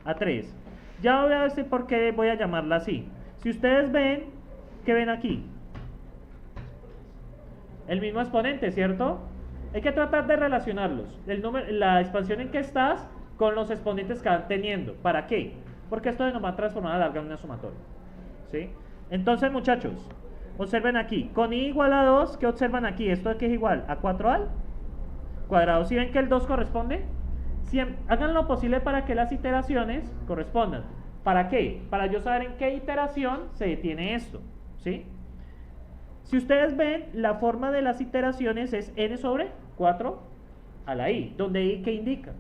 S1: a 3. Ya voy a decir por qué voy a llamarla así. Si ustedes ven, ¿qué ven aquí? El mismo exponente, ¿cierto? Hay que tratar de relacionarlos. La expansión en que estás con los exponentes que van teniendo. ¿Para qué? Porque esto nos va a transformar a la larga en una sumatoria. ¿Sí? Entonces, muchachos, observen aquí. Con i igual a 2, ¿qué observan aquí? Esto que es igual a 4 al cuadrado. ¿Sí ven que el 2 corresponde? Hagan lo posible para que las iteraciones correspondan. ¿Para qué? Para yo saber en qué iteración se detiene esto. ¿Sí? Si ustedes ven, la forma de las iteraciones es n sobre 4 a la i, donde i, ¿qué indica?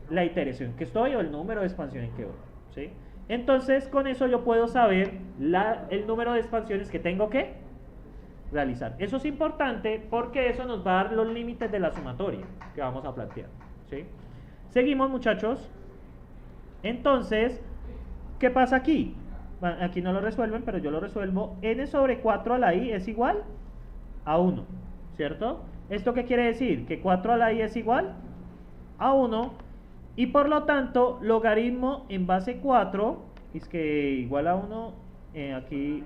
S1: La iteración que estoy o el número de expansión en que voy, ¿sí? Entonces, con eso yo puedo saber el número de expansiones que tengo que realizar. Eso es importante porque eso nos va a dar los límites de la sumatoria que vamos a plantear, ¿sí? Seguimos, muchachos. Entonces, ¿qué pasa aquí? Bueno, aquí no lo resuelven, pero yo lo resuelvo. N sobre 4 a la i es igual a 1, ¿cierto? ¿Esto qué quiere decir? Que 4 a la i es igual a 1 y por lo tanto logaritmo en base 4 es que igual a 1 aquí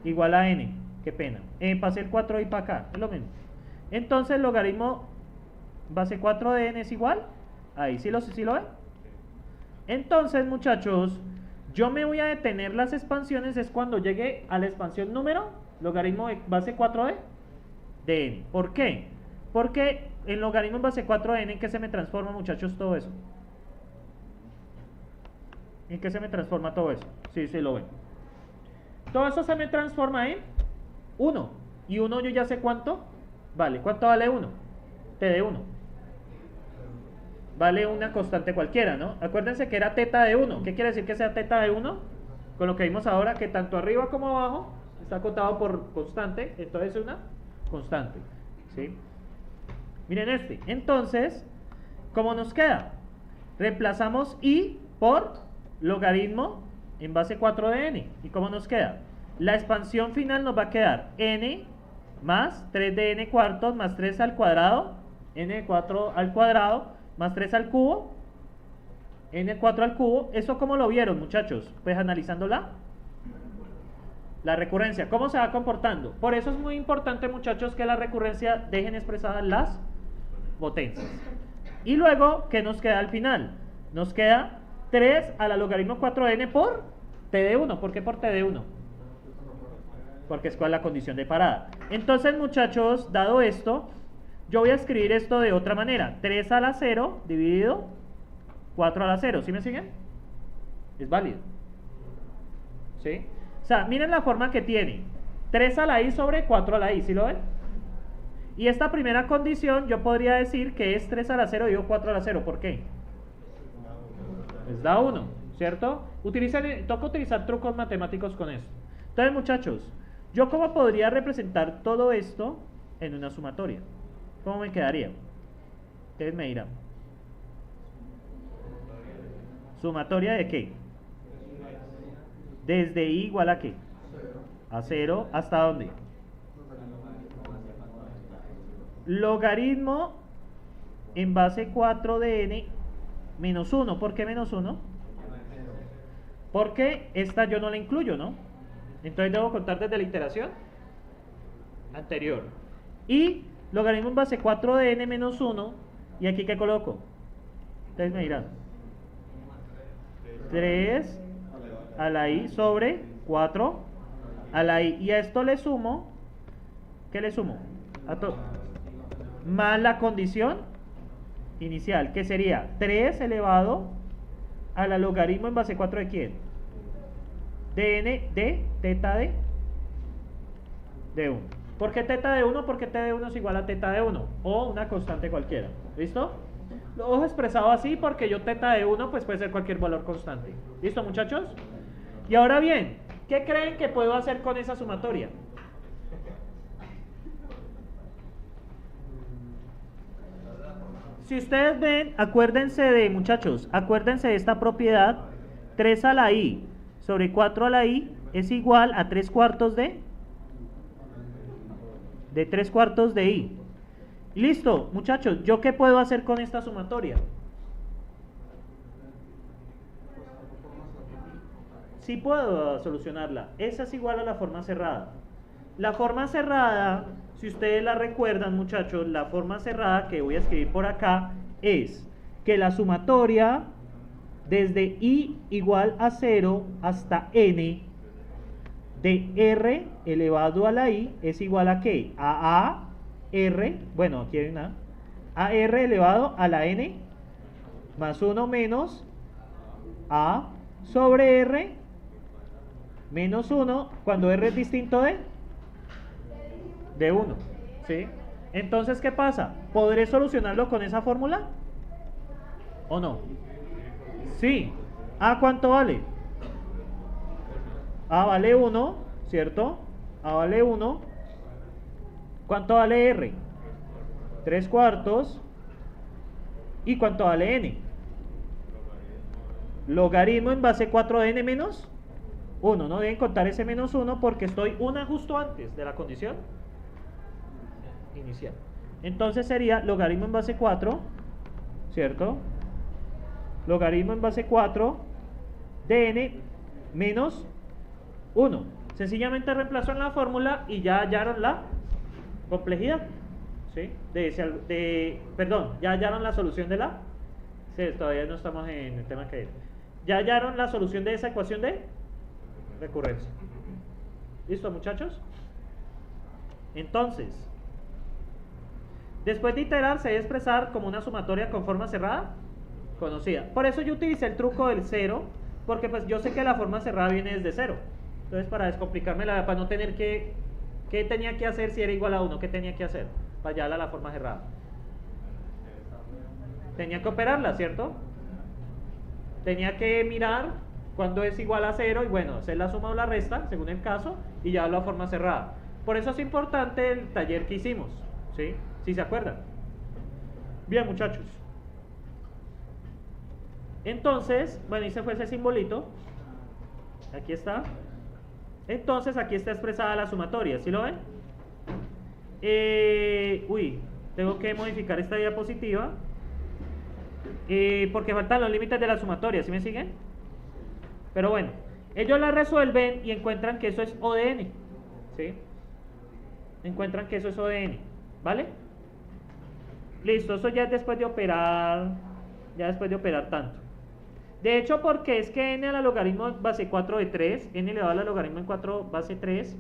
S1: igual a n, qué pena, pasé el 4 y para acá, es lo mismo. Entonces logaritmo base 4 de n es igual ahí, ¿sí lo ven? Entonces, muchachos, yo me voy a detener las expansiones es cuando llegue a la expansión número logaritmo de base 4 de n. ¿Por qué? Porque en logaritmo en base 4 de n, ¿en qué se me transforma, muchachos, todo eso? ¿En qué se me transforma todo eso? Sí, lo ven. Todo eso se me transforma en 1. Y 1 yo ya sé cuánto vale. ¿Cuánto vale 1? T de 1. Vale una constante cualquiera, ¿no? Acuérdense que era teta de 1. ¿Qué quiere decir que sea teta de 1? Con lo que vimos ahora, que tanto arriba como abajo está acotado por constante, entonces es una constante, ¿sí? Miren este. Entonces, ¿cómo nos queda? Reemplazamos i por logaritmo en base 4 de n. ¿Y cómo nos queda? La expansión final nos va a quedar n más 3 de n cuartos más 3 al cuadrado, n de 4 al cuadrado, más 3 al cubo, n4 al cubo. ¿Eso cómo lo vieron, muchachos? Pues analizando la La recurrencia, ¿cómo se va comportando? Por eso es muy importante, muchachos, que la recurrencia dejen expresadas las potencias. Y luego, ¿qué nos queda al final? Nos queda 3 a la logaritmo 4n por t de 1. ¿Por qué por t de 1? Porque es cuál la condición de parada. Entonces, muchachos, dado esto, yo voy a escribir esto de otra manera. 3 a la 0 dividido 4 a la 0. ¿Sí me siguen? Es válido. ¿Sí? O sea, miren la forma que tiene. 3 a la i sobre 4 a la i. ¿Sí lo ven? Y esta primera condición yo podría decir que es 3 a la 0 dividido 4 a la 0. ¿Por qué? Les da 1, ¿cierto? Toca utilizar trucos matemáticos con esto. Entonces, muchachos, ¿yo cómo podría representar todo esto en una sumatoria? ¿Cómo me quedaría? Ustedes me dirán. ¿Sumatoria de qué? Desde i igual a qué? A 0. ¿Hasta dónde? Logaritmo en base 4 de n menos 1. ¿Por qué menos 1? Porque esta yo no la incluyo, ¿no? Entonces debo contar desde la iteración anterior. Y logaritmo en base 4 de n menos 1. ¿Y aquí qué coloco? Ustedes me dirán. 3 a la i sobre 4 a la i. Y a esto le sumo. ¿Qué le sumo? A todo. Más la condición inicial, que sería 3 elevado a la logaritmo en base 4 de quién? De n de teta de 1. ¿Por qué teta de 1? Porque t de 1 es igual a teta de 1 o una constante cualquiera. ¿Listo? Lo dejo expresado así porque yo teta de 1 pues puede ser cualquier valor constante. ¿Listo, muchachos? Y ahora bien, ¿qué creen que puedo hacer con esa sumatoria? Si ustedes ven, acuérdense de, muchachos, acuérdense de esta propiedad. 3 a la i sobre 4 a la i es igual a 3 cuartos de 3 cuartos de i. Listo, muchachos, ¿yo qué puedo hacer con esta sumatoria? Sí puedo solucionarla. Esa es igual a la forma cerrada. La forma cerrada, si ustedes la recuerdan, muchachos, la forma cerrada que voy a escribir por acá es que la sumatoria desde i igual a 0 hasta n de r elevado a la i es igual a ¿qué? A r, bueno, aquí hay una a r elevado a la n más 1 menos a sobre r menos 1 cuando r es distinto de 1, ¿sí? Entonces, ¿qué pasa? ¿Podré solucionarlo con esa fórmula? ¿O no? Sí. ¿A cuánto vale? A vale 1, ¿cierto? A vale 1. ¿Cuánto vale R? 3 cuartos. ¿Y cuánto vale N? Logaritmo en base 4 de N menos 1. No deben contar ese menos 1 porque estoy una justo antes de la condición inicial. Entonces sería logaritmo en base 4, ¿cierto? Logaritmo en base 4 de n menos 1. Sencillamente reemplazo en la fórmula y ya hallaron la complejidad, ¿sí? Perdón, ya hallaron la solución de la... Sí, todavía no estamos en el tema que es. Ya hallaron la solución de esa ecuación de recurrencia. ¿Listo, muchachos? Entonces, después de iterar se debe expresar como una sumatoria con forma cerrada conocida. Por eso yo utilicé el truco del 0, porque pues yo sé que la forma cerrada viene desde 0. Entonces, para descomplicármela, para no tener que... ¿Qué tenía que hacer si era igual a 1? ¿Qué tenía que hacer para hallarla a la forma cerrada? Tenía que operarla, ¿cierto? Tenía que mirar cuando es igual a 0 y bueno, hacer la suma o la resta, según el caso, y llevarlo a forma cerrada. Por eso es importante el taller que hicimos, ¿sí? ¿Sí se acuerdan? Bien, muchachos. Entonces, bueno, y se fue ese simbolito. Aquí está. Entonces, aquí está expresada la sumatoria, ¿sí lo ven? Tengo que modificar esta diapositiva. Porque faltan los límites de la sumatoria, ¿sí me siguen? Pero bueno, Ellos la resuelven y encuentran que eso es O de n, ¿sí? Encuentran que eso es O de n, ¿vale? Listo, eso ya es después de operar, tanto. De hecho, porque es que n a la logaritmo base 4 de 3, n elevado a la logaritmo en 4 base 3,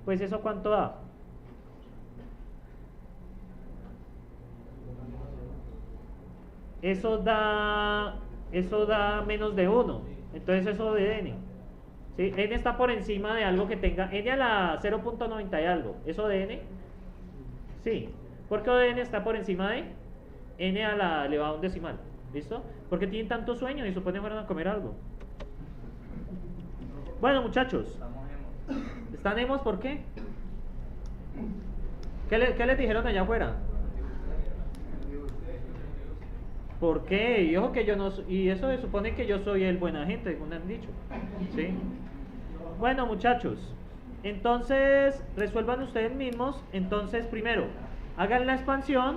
S1: pues eso ¿cuánto da? Eso da menos de 1, entonces eso de n, ¿sí? N está por encima de algo que tenga n a la 0.90 y algo, ¿eso de n? Sí, porque O de n está por encima de n a la elevado a un decimal, ¿listo? Porque tienen tanto sueño y supone fueron a comer algo. Bueno, muchachos, ¿están emos por qué? ¿Qué les dijeron allá afuera? ¿Por qué? Y ojo que yo no y eso se supone que yo soy el buena gente, según han dicho, ¿sí? Bueno, muchachos, entonces resuelvan ustedes mismos. Entonces, primero, hagan la expansión.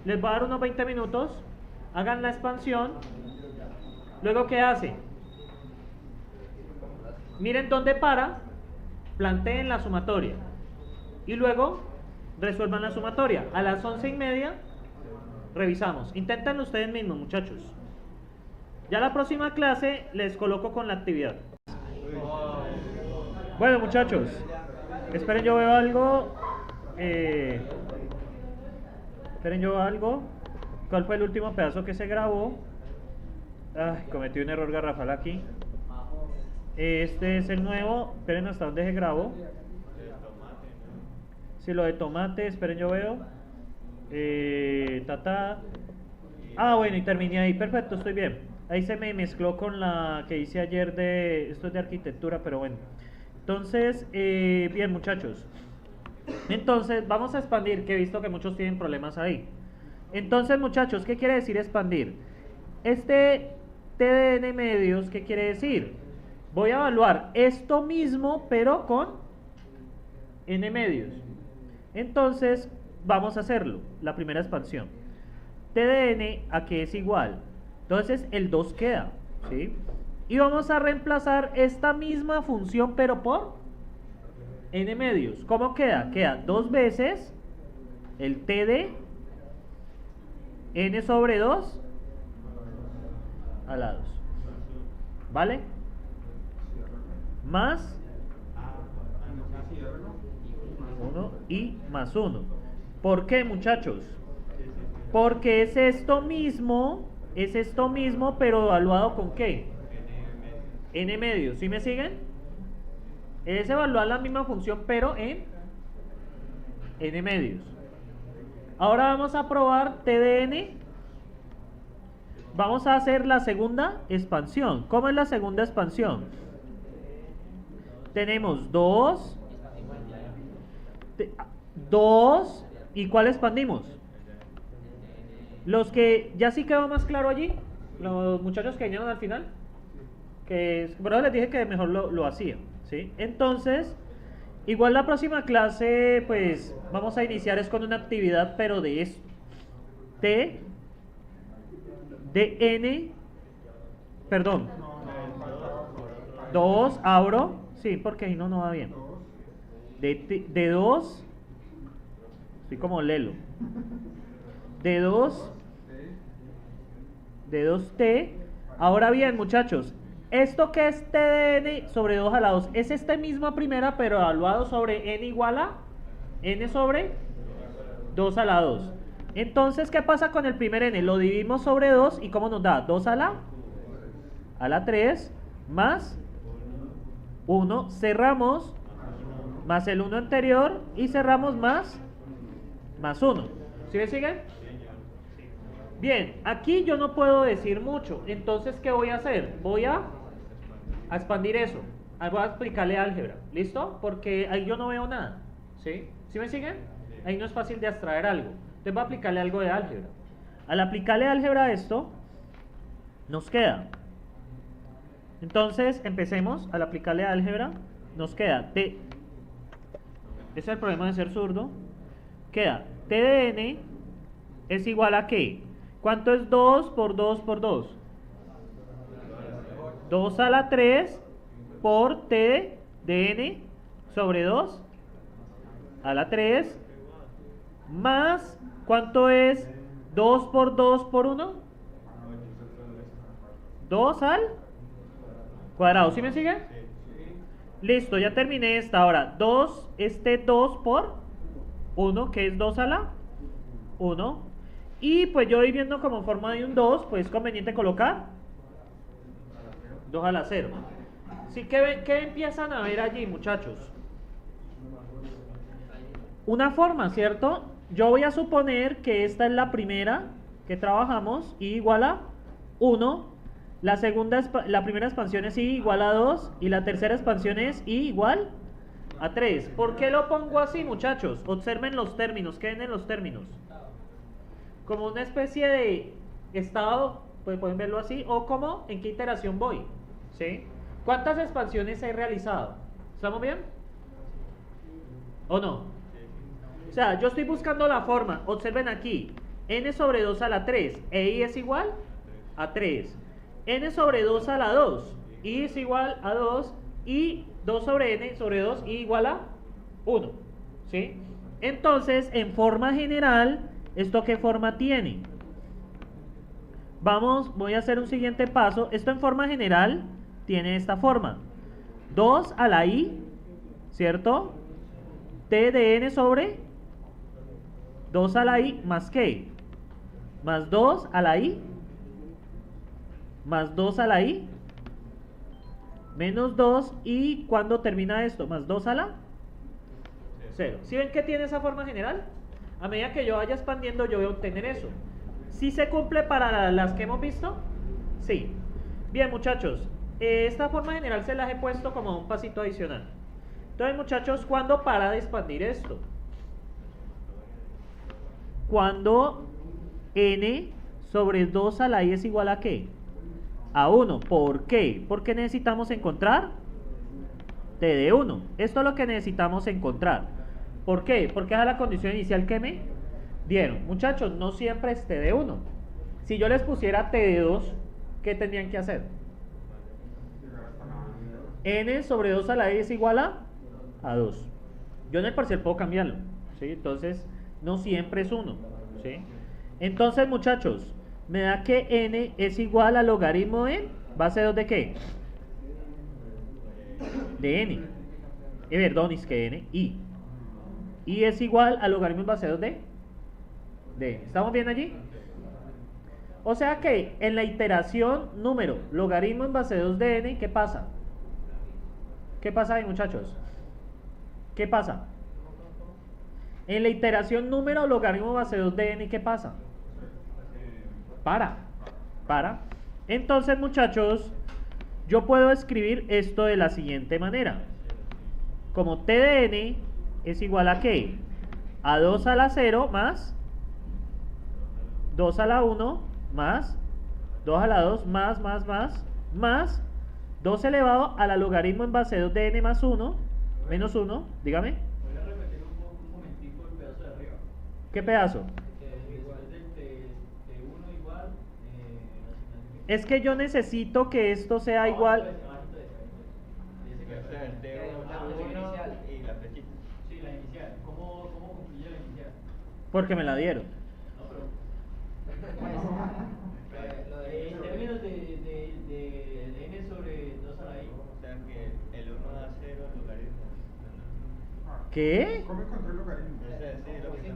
S1: Les va a dar unos 20 minutos. Hagan la expansión. Luego, ¿qué hacen? Miren dónde para, planteen la sumatoria y luego resuelvan la sumatoria. A las 11:30 revisamos. Inténtenlo ustedes mismos, muchachos. Ya la próxima clase les coloco con la actividad. Bueno, muchachos, esperen, yo veo algo. Esperen, yo veo algo. ¿Cuál fue el último pedazo que se grabó? Ay, cometí un error garrafal aquí. Este es el nuevo. Esperen hasta dónde se grabó. Si lo de tomate, esperen, yo veo. Ah, bueno, y terminé ahí. Perfecto, estoy bien. Ahí se me mezcló con la que hice ayer de... Esto es de arquitectura, pero bueno. Entonces, bien, muchachos. Entonces, vamos a expandir, que he visto que muchos tienen problemas ahí. Entonces, muchachos, ¿qué quiere decir expandir? Este TDN medios, ¿qué quiere decir? Voy a evaluar esto mismo, pero con n medios. Entonces, vamos a hacerlo, la primera expansión. T de n a que es igual. Entonces, el 2 queda, ¿sí? Y vamos a reemplazar esta misma función, pero por n medios. ¿Cómo queda? Queda 2 veces el t de n sobre 2 alados, ¿vale? Más 1 y más 1. ¿Por qué, muchachos? Porque es esto mismo, pero evaluado con ¿qué? N medios. ¿Sí me siguen? Es evaluar la misma función, pero en n medios. Ahora vamos a probar t de n. Vamos a hacer la segunda expansión. ¿Cómo es la segunda expansión? Tenemos 2. ¿Y cuál expandimos? Los que ya sí quedó más claro allí, los muchachos que vinieron al final, que por ahora les dije que mejor lo hacían, ¿sí? Entonces, igual la próxima clase, pues vamos a iniciar es con una actividad, pero de esto. T de n, perdón, 2, abro, sí, porque ahí no va bien. De 2, estoy como Lelo. De 2t. Ahora bien, muchachos, esto que es t de n sobre 2 a la 2 es esta misma primera, pero evaluado sobre n igual a n sobre 2 a la 2. Entonces, ¿qué pasa con el primer n? Lo dividimos sobre 2 y ¿cómo nos da? 2 a la 3 más 1, cerramos, más el 1 anterior y cerramos más 1. ¿Sí me siguen? Bien, aquí yo no puedo decir mucho, entonces ¿qué voy a hacer? Voy a expandir eso, voy a explicarle álgebra, ¿listo? Porque ahí yo no veo nada, ¿sí? ¿Sí me siguen? Ahí no es fácil de abstraer algo, entonces voy a aplicarle algo de álgebra. Al aplicarle álgebra a esto, nos queda, entonces empecemos, al aplicarle álgebra, nos queda t, ese es el problema de ser zurdo, queda t de n es igual a ¿qué? ¿Cuánto es 2 por 2 por 2? 2 a la 3 por t de n sobre 2 a la 3 más, ¿cuánto es 2 por 2 por 1? 2 al cuadrado, ¿sí me sigue? Listo, ya terminé esta. Ahora, 2 por 1, que es 2 a la 1. Y pues yo voy viendo como forma de un 2, pues es conveniente colocar 2 a la 0. ¿Sí? ¿Qué empiezan a ver allí, muchachos? Una forma, ¿cierto? Yo voy a suponer que esta es la primera que trabajamos, y igual a 1. La primera expansión es y igual a 2 y la tercera expansión es y igual a 3. ¿Por qué lo pongo así, muchachos? Observen los términos, queden en los términos. Como una especie de estado, pues pueden verlo así, o como en qué iteración voy, ¿sí? ¿Cuántas expansiones he realizado? ¿Estamos bien? ¿O no? O sea, yo estoy buscando la forma, observen aquí, n sobre 2 a la 3, e i es igual a 3. N sobre 2 a la 2, i es igual a 2, y 2 sobre n sobre 2, i igual a 1, ¿sí? Entonces, en forma general, ¿esto qué forma tiene? Voy a hacer un siguiente paso. Esto en forma general tiene esta forma. 2 a la i, ¿cierto? T de n sobre 2 a la i más qué? Más 2 a la i más 2 a la i menos 2, y ¿cuándo termina esto? Más 2 a la 0. ¿Sí ven que tiene esa forma general? A medida que yo vaya expandiendo, yo voy a obtener eso. ¿Sí se cumple para las que hemos visto? Sí. Bien, muchachos, esta forma general se las he puesto como un pasito adicional. Entonces, muchachos, ¿cuándo para de expandir esto? Cuando n sobre 2 a la i es igual a ¿qué? A 1. ¿Por qué? Porque necesitamos encontrar t de 1. Esto es lo que necesitamos encontrar. ¿Por qué? Porque esa es la condición inicial que me dieron. Muchachos, no siempre es t de 1. Si yo les pusiera t de 2, ¿qué tendrían que hacer? N sobre 2 a la i es igual a 2. Yo en el parcial puedo cambiarlo, ¿sí? Entonces, no siempre es 1, ¿sí? Entonces, muchachos, me da que n es igual al logaritmo de base 2 de ¿qué? De n. Perdón, es que n, i. Y es igual al logaritmo en base 2 de n. ¿Estamos bien allí? O sea que en la iteración número logaritmo en base 2 de n, ¿qué pasa? ¿Qué pasa ahí, muchachos? ¿Qué pasa? En la iteración número logaritmo en base 2 de n, ¿qué pasa? Para. Entonces, muchachos, yo puedo escribir esto de la siguiente manera. Como t de n es igual a ¿qué? A 2 a la 0 más 2 a la 1 más 2 a la 2 más 2 elevado a la logaritmo en base 2 de n más 1 menos 1, dígame.
S7: ¿Puedes repetir un momentico el pedazo de arriba?
S1: ¿Qué pedazo? Es que yo necesito que esto sea igual.
S3: Y la flechita.
S7: Sí, la inicial. ¿Cómo concluye la inicial?
S1: Porque me la dieron.
S7: No, pero en términos de n sobre 2 a la i.
S3: O sea que el 1 da 0 al logaritmo.
S1: ¿Qué?
S6: ¿Cómo encontré el logaritmo?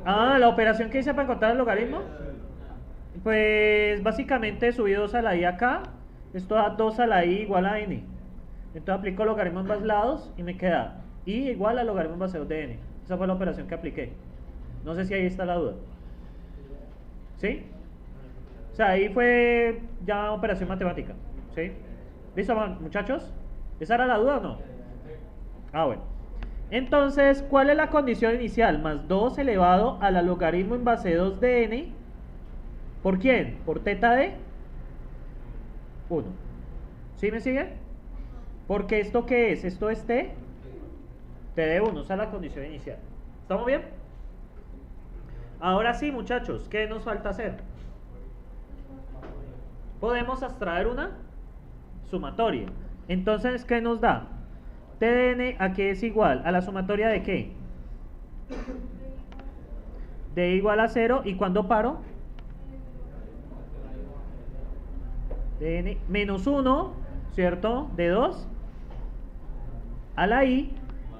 S1: Ah, la operación que hice para encontrar el logaritmo. Pues básicamente subí 2 a la i acá. Esto da 2 a la i igual a n. Entonces aplico logaritmo en ambos lados y me queda i igual a logaritmo en base 2 de n. Esa fue la operación que apliqué. No sé si ahí está la duda. ¿Sí? O sea, ahí fue ya operación matemática. ¿Sí? ¿Listo, muchachos? ¿Esa era la duda o no? Ah, bueno. Entonces, ¿cuál es la condición inicial? Más 2 elevado a la logaritmo en base 2 de n. ¿Por quién? Por teta de 1. ¿Sí me sigue? Porque ¿esto qué es? Esto es t de 1, esa es la condición inicial. ¿Estamos bien? Ahora sí, muchachos, ¿qué nos falta hacer? Podemos extraer una sumatoria. Entonces, ¿qué nos da? T de n a qué es igual, a la sumatoria de qué, de igual a 0, y cuando paro, de n menos 1, ¿cierto? De 2 a la i,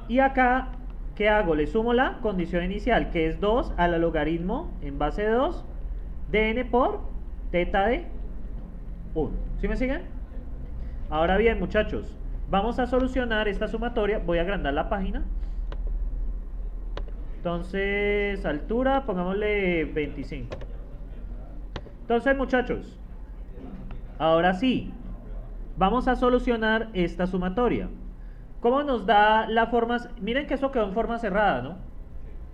S1: y acá, ¿qué hago? Le sumo la condición inicial, que es 2 a la logaritmo en base de 2 de n por teta de 1. ¿Sí me siguen? Ahora bien, muchachos, vamos a solucionar esta sumatoria. Voy a agrandar la página. Entonces, altura, pongámosle 25. Entonces, muchachos, ahora sí, vamos a solucionar esta sumatoria. ¿Cómo nos da la forma? Miren que eso quedó en forma cerrada, ¿no?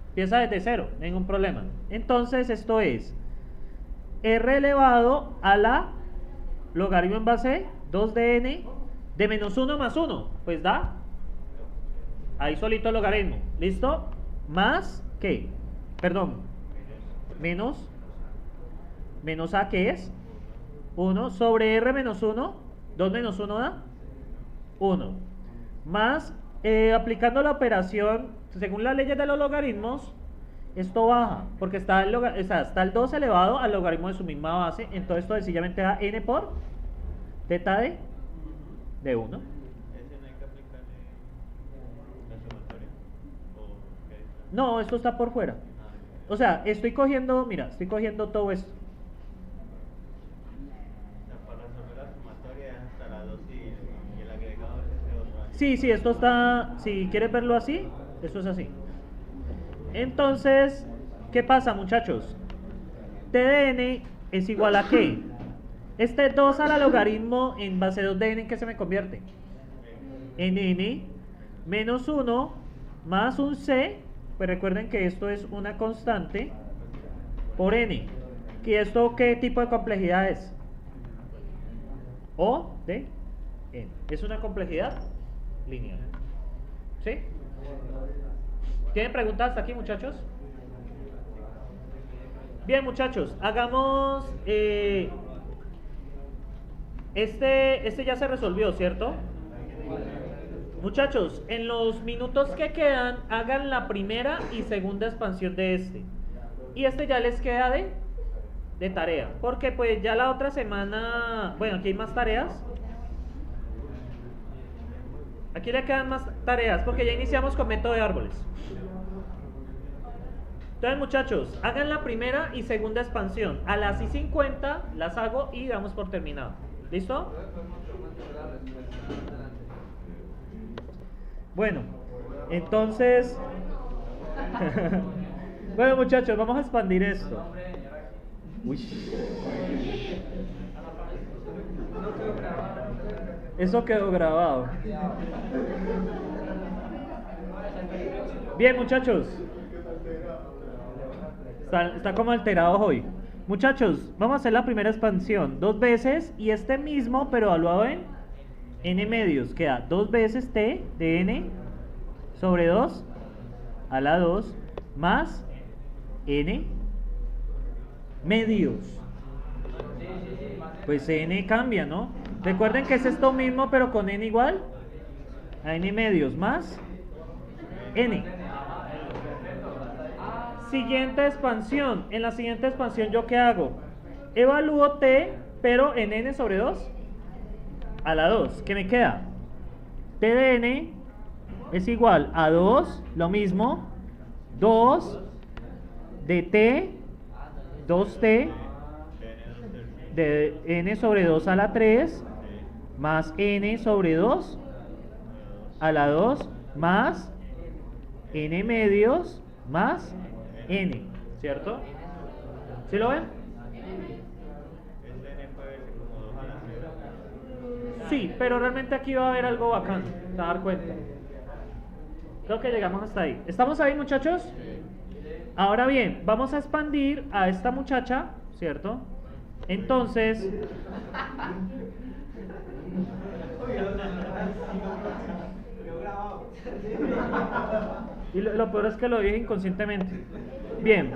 S1: Empieza desde 0, ningún problema. Entonces, esto es r elevado a la logaritmo en base 2 de n de menos 1 más 1. Pues da ahí solito el logaritmo. ¿Listo? Más, ¿qué? Perdón. Menos a, ¿qué es? 1 sobre r menos 1. 2 menos 1 da 1. Más, aplicando la operación, según las leyes de los logaritmos, esto baja, porque está el 2 elevado al logaritmo de su misma base. Entonces esto sencillamente da n por teta de 1.
S3: ¿Ese no hay que aplicarle la sumatoria? ¿O qué?
S1: No, esto está por fuera. O sea, estoy cogiendo, mira, estoy cogiendo todo esto.
S3: O sea, para resolver la sumatoria es hasta la 2 y el agregado es ese otro.
S1: Sí, esto está, si quieres verlo así, esto es así. Entonces, ¿qué pasa, muchachos? T de n es igual a ¿qué? Este 2 a la logaritmo en base 2 de n, ¿en qué se me convierte? En n menos 1 más un c, pues recuerden que esto es una constante, por n. ¿Y esto qué tipo de complejidad es? O de n. Es una complejidad lineal. ¿Sí? ¿Tienen preguntas hasta aquí, muchachos? Bien, muchachos, hagamos... Este ya se resolvió, ¿cierto? Muchachos, en los minutos que quedan, hagan la primera y segunda expansión de este. Y este ya les queda de tarea. Porque pues ya la otra semana... Bueno, aquí hay más tareas. Aquí le quedan más tareas porque ya iniciamos con método de árboles. Entonces, muchachos, hagan la primera y segunda expansión. A las I50 las hago y damos por terminado. ¿Listo? Bueno, entonces... Bueno, muchachos, vamos a expandir esto. Uy. Eso quedó grabado. Bien, muchachos. Está como alterado hoy. Muchachos, vamos a hacer la primera expansión 2 veces y este mismo, pero evaluado en n medios. Queda 2 veces t de n sobre 2 a la 2 más n medios. Pues n cambia, ¿no? Recuerden que es esto mismo, pero con n igual a n medios más n. Siguiente expansión. En la siguiente expansión, ¿yo qué hago? Evalúo t, pero en n sobre 2 a la 2. ¿Qué me queda? T de n es igual a 2, lo mismo, 2 de t, 2t, de n sobre 2 a la 3, más n sobre 2 a la 2, más n medios, más n, ¿cierto? ¿Sí lo ven?
S3: Este n puede verse como 2 a la 0.
S1: Sí, pero realmente aquí va a haber algo bacano, te vas a dar cuenta. Creo que llegamos hasta ahí. ¿Estamos ahí, muchachos? Ahora bien, vamos a expandir a esta muchacha, ¿cierto? Entonces... Y lo peor es que lo dije inconscientemente. Bien.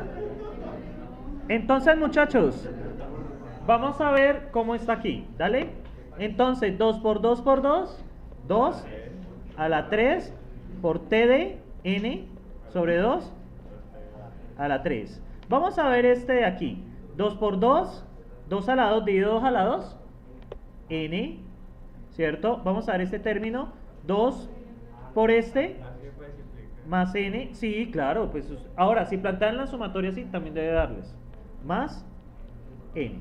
S1: Entonces, muchachos, vamos a ver cómo está aquí. Dale. Entonces, 2 por 2 por 2, 2. a la 3 por t de n sobre 2 a la 3. Vamos a ver este de aquí. 2 por 2, 2 a la 2 dividido 2 a la 2, n, ¿cierto? Vamos a ver este término, 2 por este, más n, sí, claro, pues ahora, si plantean la sumatoria así, también debe darles, más n.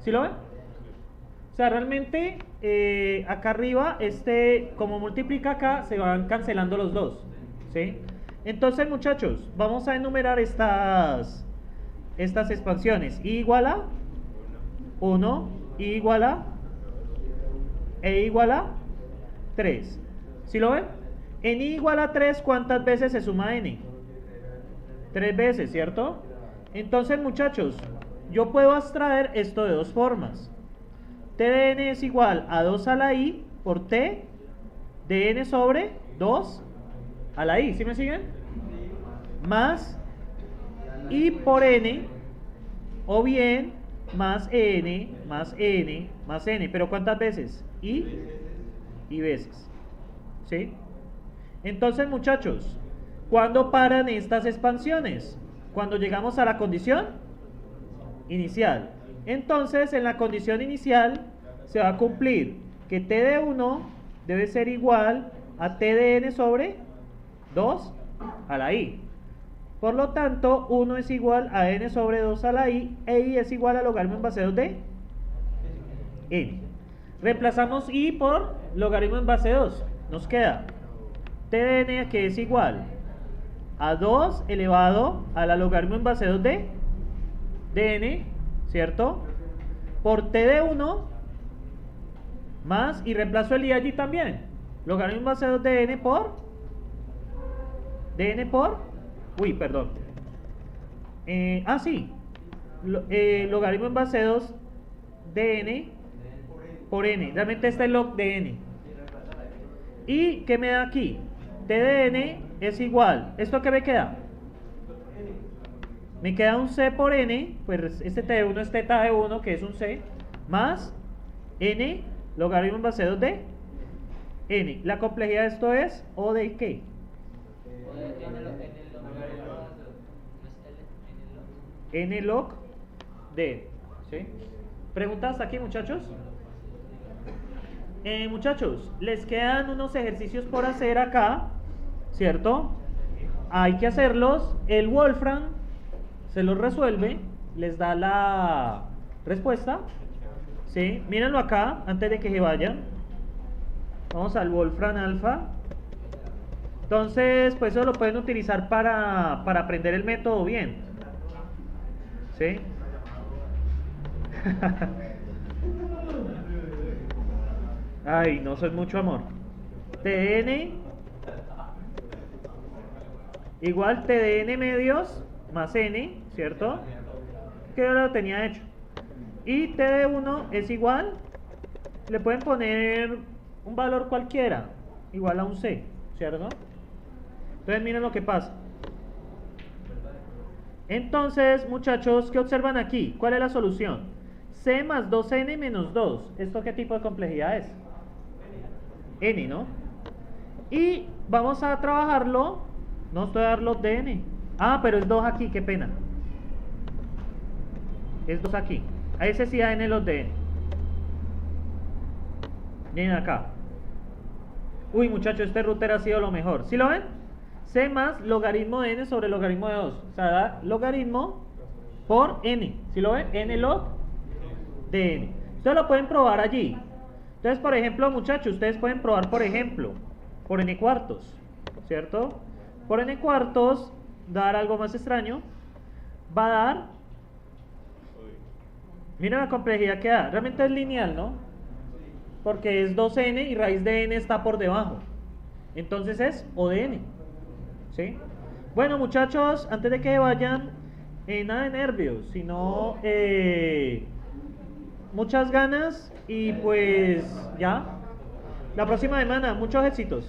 S1: ¿Sí lo ven? O sea, realmente, acá arriba, como multiplica acá, se van cancelando los dos, ¿sí? Entonces, muchachos, vamos a enumerar estas expansiones. I igual a 1, I igual a, E igual a 3. ¿Sí lo ven? En I igual a 3, ¿cuántas veces se suma n? 3 veces, ¿cierto? Entonces, muchachos, yo puedo abstraer esto de dos formas. T de n es igual a 2 a la I por T de n sobre 2 a la I. ¿Sí me siguen? Más I por n, o bien más n, más n, más n. ¿Pero cuántas veces? I veces. ¿Sí? Entonces, muchachos, ¿cuándo paran estas expansiones? Cuando llegamos a la condición inicial. Entonces, en la condición inicial se va a cumplir que t de 1 debe ser igual a t de n sobre 2 a la i. Por lo tanto, 1 es igual a n sobre 2 a la i, e i es igual a logaritmo en base 2 de n. Reemplazamos i por logaritmo en base 2. Nos queda t de n, que es igual a 2 elevado a la logaritmo en base 2 de n, ¿cierto? Por t de 1 más, y reemplazo el i allí también, logaritmo en base 2 de n por uy, perdón, sí, logaritmo en base 2 de n por n, realmente este es log de n. ¿Y qué me da aquí? T de n es igual, ¿esto qué me queda? Me queda un c por n, pues este t de 1 es teta de 1, que es un c, más n, logaritmo en base 2 de n. La complejidad de esto es, ¿o de qué? N log de, ¿sí? ¿Preguntas aquí, muchachos? Muchachos, les quedan unos ejercicios por hacer acá, ¿cierto? Hay que hacerlos. El Wolfram se los resuelve, les da la respuesta, ¿sí? Mírenlo acá, antes de que se vayan. Vamos al Wolfram Alpha. Entonces, pues eso lo pueden utilizar para aprender el método bien, ¿sí? Ay, no soy mucho amor. Tn igual Tdn medios más n, ¿cierto? Que yo lo tenía hecho. Y T de 1 es igual, le pueden poner un valor cualquiera, igual a un c, ¿cierto? Entonces miren lo que pasa. Entonces, muchachos, ¿qué observan aquí? ¿Cuál es la solución? C más 2n menos 2. ¿Esto qué tipo de complejidad es? N, ¿no? Y vamos a trabajarlo. No estoy a dar log de n. Ah, pero es 2 aquí, qué pena. Es 2 aquí. A ese sí da n log de n. Miren acá. Uy, muchachos, este router ha sido lo mejor. ¿Sí lo ven? C más logaritmo de n sobre logaritmo de 2. O sea, da logaritmo por n. ¿Sí lo ven? N log de n. Ustedes lo pueden probar allí. Entonces, por ejemplo, muchachos, ustedes pueden probar, por ejemplo, por n cuartos, ¿cierto? Por n cuartos, dar algo más extraño, va a dar, miren la complejidad que da, realmente es lineal, ¿no? Porque es 2n y raíz de n está por debajo, entonces es O de n, ¿sí? Bueno, muchachos, antes de que vayan, nada de nervios, sino muchas ganas y pues ya, la próxima semana, muchos éxitos.